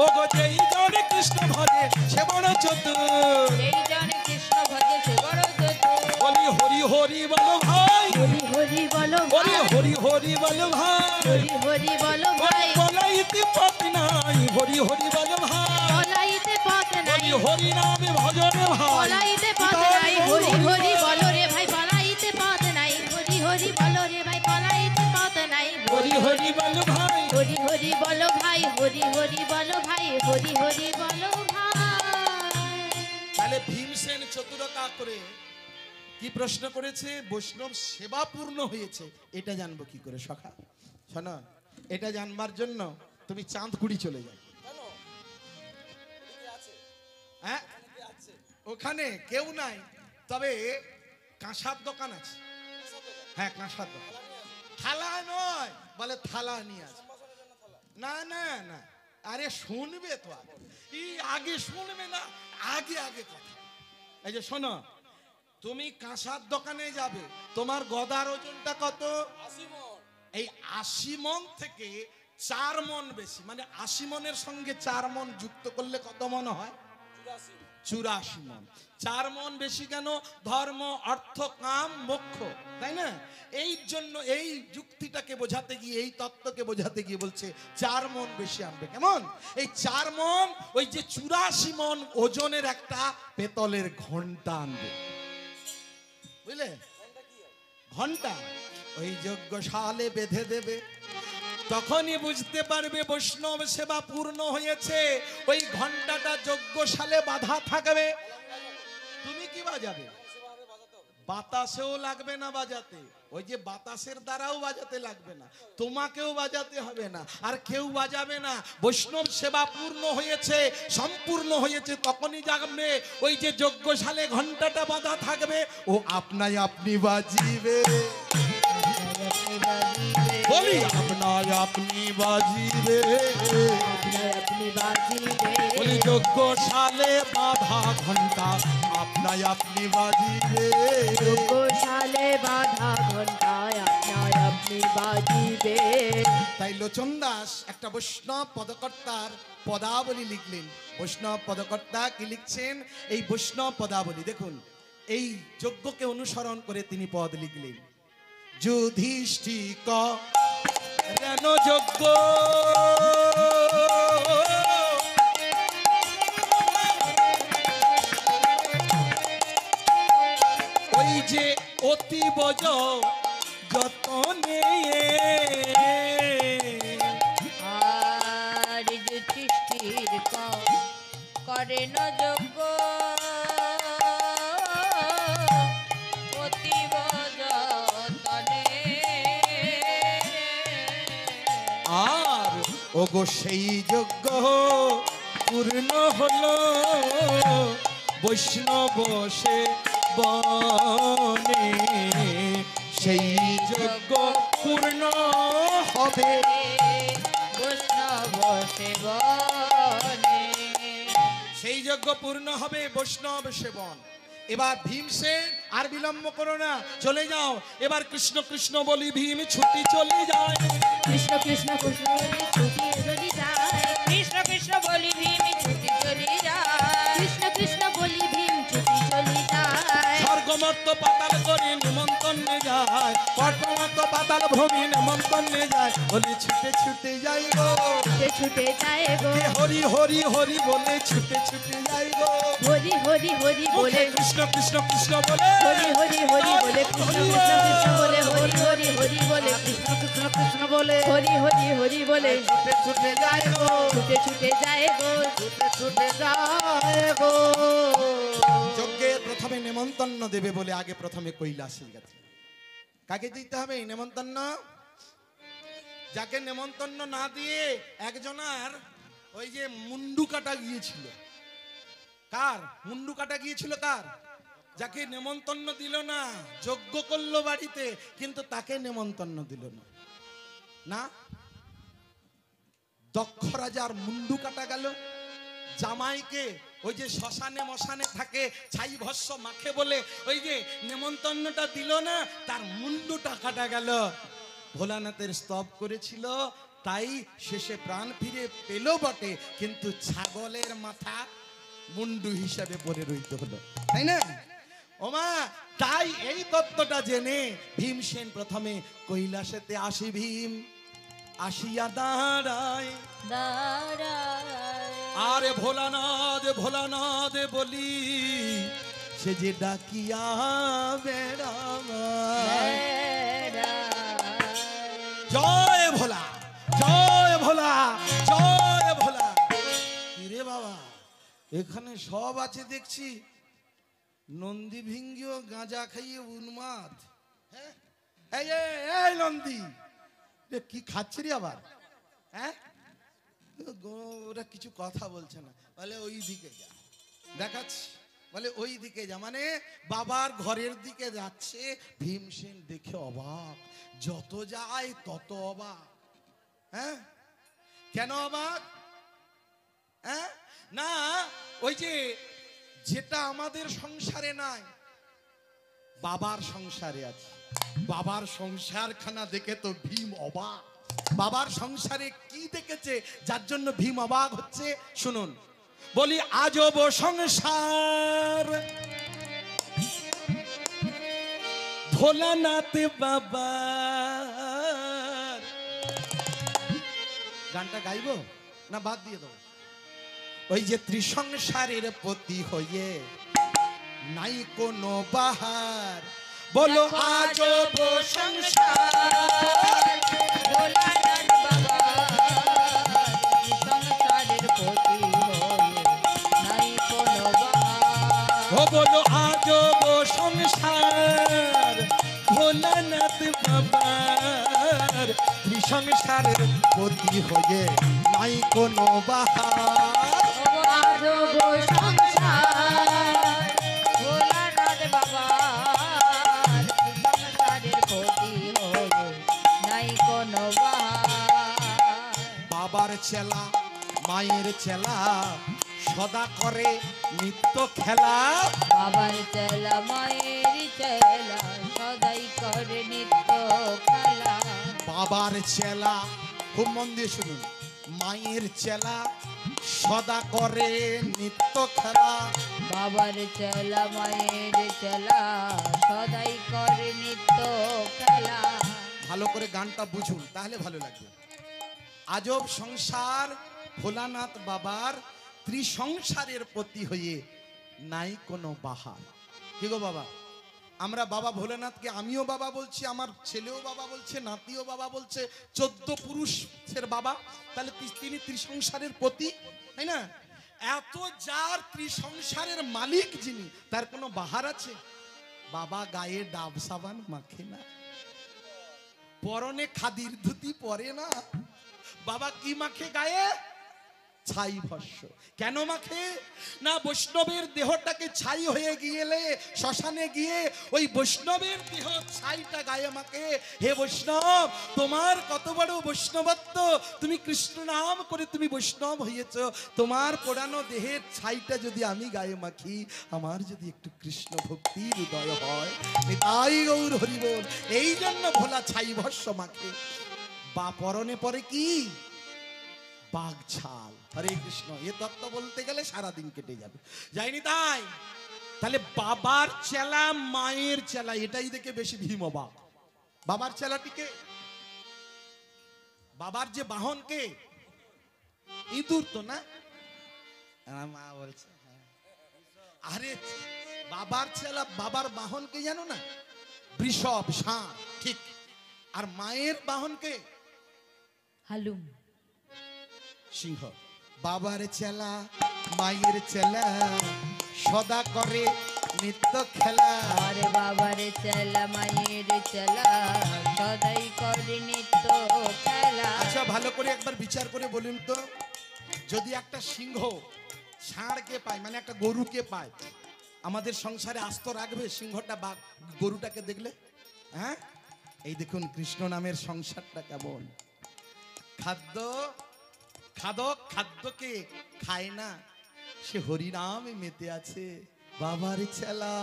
ওগো যেই জন কৃষ্ণ ভজে সে বড় চতুর। যেই জন কৃষ্ণ ভজে সে বড় চতুর, বলি হরি হরি বলো ভাই, হরি হরি বলো বলি ভাই, হরি হরি বলো ভাই, হরি হরি বলো ভাই, বলাইতে পথ নাই, হরি হরি বলো ভাই, বলাইতে পথ নাই, বলি হরি নামে ভজন ভাই, বলাইতে পথ নাই, হরি হরি বলো রে ভাই, বলাইতে পথ নাই, হরি হরি বলো রে ভাই, বলাইতে পথ নাই, হরি হরি বলো ভাই। হরি হরি বলো ভাই, হরি হরি বলো ভাই, হরি হরি বলো ভাই। তাহলে ভীমসেন চতুরতা করে কি প্রশ্ন করেছে? বৈষ্ণব সেবা পূর্ণ হয়েছে, এটা জানবো কি করে সখা? শোনো, এটা জানবার জন্য তুমি চাঁদকুড়ি চলে যাও। হ্যাঁ, ওখানে কেউ নাই, তবে কাঁসার দোকান আছে। হ্যাঁ, কাঁসার দোকান। থালা নয়, বলে থালা নিয়ে আছে। না না না, আরে শুনবে তো আগে শুনবে না, আগে আগে কথা। এই যে শোনো, তুমি কাঁসার দোকানে যাবে, তোমার গদার ওজনটা কত? 80 মণ। এই 80 মণ থেকে 4 মণ বেশি, মানে 80 মণের সঙ্গে 4 মণ যুক্ত করলে কত মণ হয়? 84 মন। 4 মন বেশি কেন? ধর্ম, অর্থ, কাম, মোক্ষ, তাই না? এই জন্য এই যুক্তিটাকে বোঝাতে গিয়ে, এই তত্ত্বকে বোঝাতে গিয়ে বলছে 4 মন বেশি আনবে। কেমন? এই 4 মন, ওই যে 84 মন ওজনের একটা পেতলের ঘন্টা আনবে, বুঝলে? ঘন্টা ওই যজ্ঞশালে বেঁধে দেবে, তখনই বুঝতে পারবে বৈষ্ণব সেবা পূর্ণ হয়েছে। ওই ঘন্টাটা যজ্ঞশালে বাঁধা থাকবে। তুমি কি বাজাবে? বাতাসেও লাগবে না বাজাতে, ওই যে বাতাসের দ্বারাও বাজাতে লাগবে না, তোমাকেও বাজাতে হবে না, আর কেউ বাজাবে না। বৈষ্ণব সেবা পূর্ণ হয়েছে, সম্পূর্ণ হয়েছে, তখনই জানবে ওই যে যজ্ঞশালে ঘন্টাটা বাঁধা থাকবে, ও আপনাই আপনি বাজিবে। বলি আপনাই আপনি বাজিবে, আপনি বাজিবে, বলি যজ্ঞশালে বাঁধা ঘন্টা আপনাই আপনি বাজিবে। যজ্ঞশালে বাঁধা ঘন্টায় আপনার আপনি বাজিবে। তাই লোচন দাস একটা বৈষ্ণব পদকর্তার পদাবলী লিখলেন। বৈষ্ণব পদকর্তা কি লিখছেন? এই বৈষ্ণব পদাবলী দেখুন, এই যজ্ঞকে অনুসরণ করে তিনি পদ লিখলেন। যুধিষ্ঠিক রেণ যজ্ঞ, ওই যে অতীব যতনে, আর যুধিষ্ঠির করেন যজ্ঞ, অতীব যতনে। আর ওগো সেই যজ্ঞ পূর্ণ হলো বৈষ্ণব সে বনে, সেই যজ্ঞ পূর্ণ হবে বৈষ্ণব সেবনে। সেই যজ্ঞ পূর্ণ হবে বৈষ্ণব সেবন। এবার ভীমসেন আর বিলম্ব করো না, চলে যাও। এবার কৃষ্ণ কৃষ্ণ বলি ভীম ছুটি চলে যায়। কৃষ্ণ কৃষ্ণ কৃষ্ণ বলি ছুটি চলি যায়, কৃষ্ণ কৃষ্ণ বলি ভীম ছুটি চলি যায়, কৃষ্ণ কৃষ্ণ বলি ভীম ছুটি চলি যায়। স্বর্গমত্ত পাতাল করে নিমন্ত্রণে যায়, পটমত্ত পাতাল ভূমি নিমন্ত্রণে যায়, বলি ছুটে ছুটে যাই গো, ছুটে ছুটে যায় গো, কে হরি হরি হরি বলে ছুটে ছুটে যাই গো। হরি হরি হরি বলে, মুখে কৃষ্ণ কৃষ্ণ কৃষ্ণ বলে, হরি হরি হরি বলে, কৃষ্ণ কৃষ্ণ কৃষ্ণ বলে, হরি হরি হরি বলে, কৃষ্ণ কৃষ্ণ কৃষ্ণ বলে, হরি হরি হরি বলে, ছুটে ছুটে যাই গো, ছুটে ছুটে যায় গো, ছুটে ছুটে যায় গো। যজ্ঞে প্রথমে নেমন্তন্ন দেবে বলে আগে প্রথমে কৈলাসে গেছে। কাকে দিতে হবে এই নেমন্তন্ন? যাকে নেমন্তন্ন না দিয়ে একজনার ওই যে মুন্ডু কাটা গিয়েছিল। কার মুন্ডু কাটা গিয়েছিল? কার? যাকে নেমন্তন্ন দিল না, যজ্ঞ করলো বাড়িতে কিন্তু তাকে নেমন্তন্ন দিল না। না, দক্ষ রাজার মুন্ডু কাটা গেল। জামাইকে ওই যে শ্মশানে মশানে থাকে, ছাই ভস্য মাখে বলে ওই যে নেমন্তন্নটা দিল না, তার মুন্ডুটা কাটা গেল। ভোলানাথের স্তব করেছিল, তাই শেষে প্রাণ ফিরে পেল বটে, কিন্তু ছাগলের মাথা মুন্ডু হিসাবে পড়ে রইতে হলো, তাই না? ওমা, তাই এই তত্ত্বটা জেনে ভীমসেন প্রথমে কৈলাসেতে আসি। ভীম আসিয়া দাঁড়ায়, দাঁড়ায়, আরে ভোলানাথ ভোলানাথ বলি, সে যে ডাকিয়া বেড়ায়। জয় ভোলা, জয় ভোলা, জয় ভোলা। কিরে বাবা, এখানে সব আছে দেখছি, নন্দী ভিঙ্গিও গাঁজা খাইয়ে উন্মাদ। হ্যাঁ, এই এই নন্দী, কি খাচ্ছি রে আবার? হ্যাঁ, ওরা কিছু কথা বলছে না, বলে ওই দিকে যা, দেখাচ্ছি, বলে ওই দিকে যা, মানে বাবার ঘরের দিকে যাচ্ছে। ভীমসেন দেখে অবাক, যত যায় তত অবাক। হ্যাঁ, কেন অবাক? হ্যাঁ, না, ওই যে যেটা আমাদের সংসারে নাই, বাবার সংসারে আছে। বাবার সংসারখানা দেখে তো ভীম অবাক। বাবার সংসারে কি দেখেছে যার জন্য ভীম অবাক হচ্ছে? শুনুন, বলি আজব সংসার ভোলানাথ বাবা। গানটা গাইবো না বাদ দিয়ে দেবো? ওই যে ত্রিসংসারের পতি হয়ে নাই কোনো বাহার, বলো আজব সংসার। ভোলানাথ বাবা সংসারের প্রতি হয়ে নাই কোনো বাহার। ও বলো আজব সংসার ভোলানাথ বাবার, ত্রিসংসারের পতি হয়ে নাই কোনো বাহার। ও আজব সংসার ভোলানাথ বাবা সংসারের প্রতি হয়ে নাই কোনো বাহার। বাবার চেলা মায়ের চেলা সদা করে নিত্য খেলা। বাবার চেলা মায়ের চেলা সদাই করে নিত্য খেলা। বাবার চেলা, খুব মন দিয়ে শুনুন, মায়ের চেলা সদা করে নিত্য খেলা। বাবার চেলা মায়ের চেলা সদাই করে নিত্য খেলা। ভালো করে গানটা বুঝুন তাহলে ভালো লাগবে। আজব সংসার ভোলানাথ বাবার, ত্রিসংসারের পতি হয়ে নাই কোনো বাহার। কি গো বাবা, আমরা বাবা ভোলেনাথকে আমিও বাবা বলছি, আমার ছেলেও বাবা বলছে, নাতিও বাবা বলছে, 14 পুরুষের বাবা, তাহলে তিনি ত্রিসংসারের পতি, তাই না? এত যার ত্রিসংসারের মালিক যিনি, তার কোনো বাহার আছে? বাবা গায়ে ডাব সাবান মাখে না, পরনে খাদির ধুতি পরে না। বাবা কি মাখে গায়ে? ছাই ভস্য। কেন মাখে? না বৈষ্ণবের দেহটাকে ছাই হয়ে গিয়েলে শ্মশানে গিয়ে ওই বৈষ্ণবের দেহ ছাইটা গায়ে মাখে। হে বৈষ্ণব, তোমার কত বড় বৈষ্ণবত্ব, তুমি কৃষ্ণ নাম করে তুমি বৈষ্ণব হয়েছ, তোমার পোড়ানো দেহের ছাইটা যদি আমি গায়ে মাখি, আমার যদি একটু কৃষ্ণ ভক্তির উদয় হয়, তাই গৌর হরি বল। এই জন্য ভোলা ছাই ভস্য মাখে। বা পরনে পরে কি? বাঘ ছাল। হরে কৃষ্ণ, এ তত্ত্ব বলতে গেলে সারাদিন কেটে যাবে, যায়নি তাই? তাহলে বাবার চেলা মায়ের চেলা, এটাই দেখে বেশি ভীম অবাক। বাবার চেলাটিকে, বাবার যে বাহন কে? ইঁদুর তো না? মা বলছে আরে বাবার চেলা, বাবার বাহন কে জানো না? বৃষভ, ষাঁড়, ঠিক। আর মায়ের বাহন কে? হালুম, সিংহ। বাবার চেলা মায়ের চেলা সদা করে নিত্য খেলা। আরে বাবার চেলা মায়ের চেলা সদাই করে নিত্য খেলা। আচ্ছা ভালো করে একবার বিচার করে বলুন তো, যদি একটা সিংহ ষাঁড়কে পায়, মানে একটা গরুকে পায়, আমাদের সংসারে আস্ত রাখবে সিংহটা বা গরুটাকে দেখলে? হ্যাঁ, এই দেখুন কৃষ্ণ নামের সংসারটা কেমন। খাদ্য খাদক খাদ্যকে খায় না, সে হরিনামে মেতে আছে। বাবার চেলা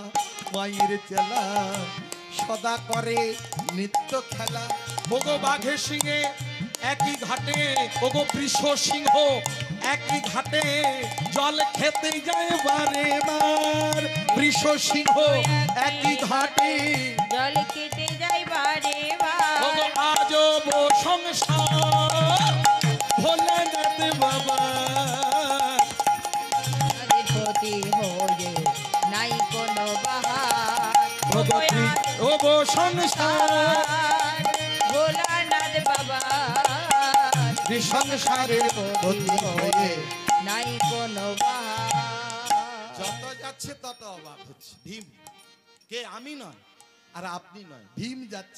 মায়ের চেলা সদা করে নিত্য খেলা। ওগো বাঘে সিংহে একই ঘাটে, ওগো বৃষ সিংহ একই ঘাটে, জল খেতে যায় বারে বার। বৃষ সিংহ একই ঘাটে, জল কেটে যাই বারে বার। ওগো আজব সংসার ভোলানাথ বাবা। আমাদের প্রতি হয়ে নাই কোনো বাহার। ওগো সংসার ভোলানাথ বাবা সংসারের পতি হয়ে নাই কোনো বাহার। যত যাচ্ছে তত অবাক হচ্ছে। ভীম কে? আমি নয় আর আপনি নয়, ভীম যাচ্ছে।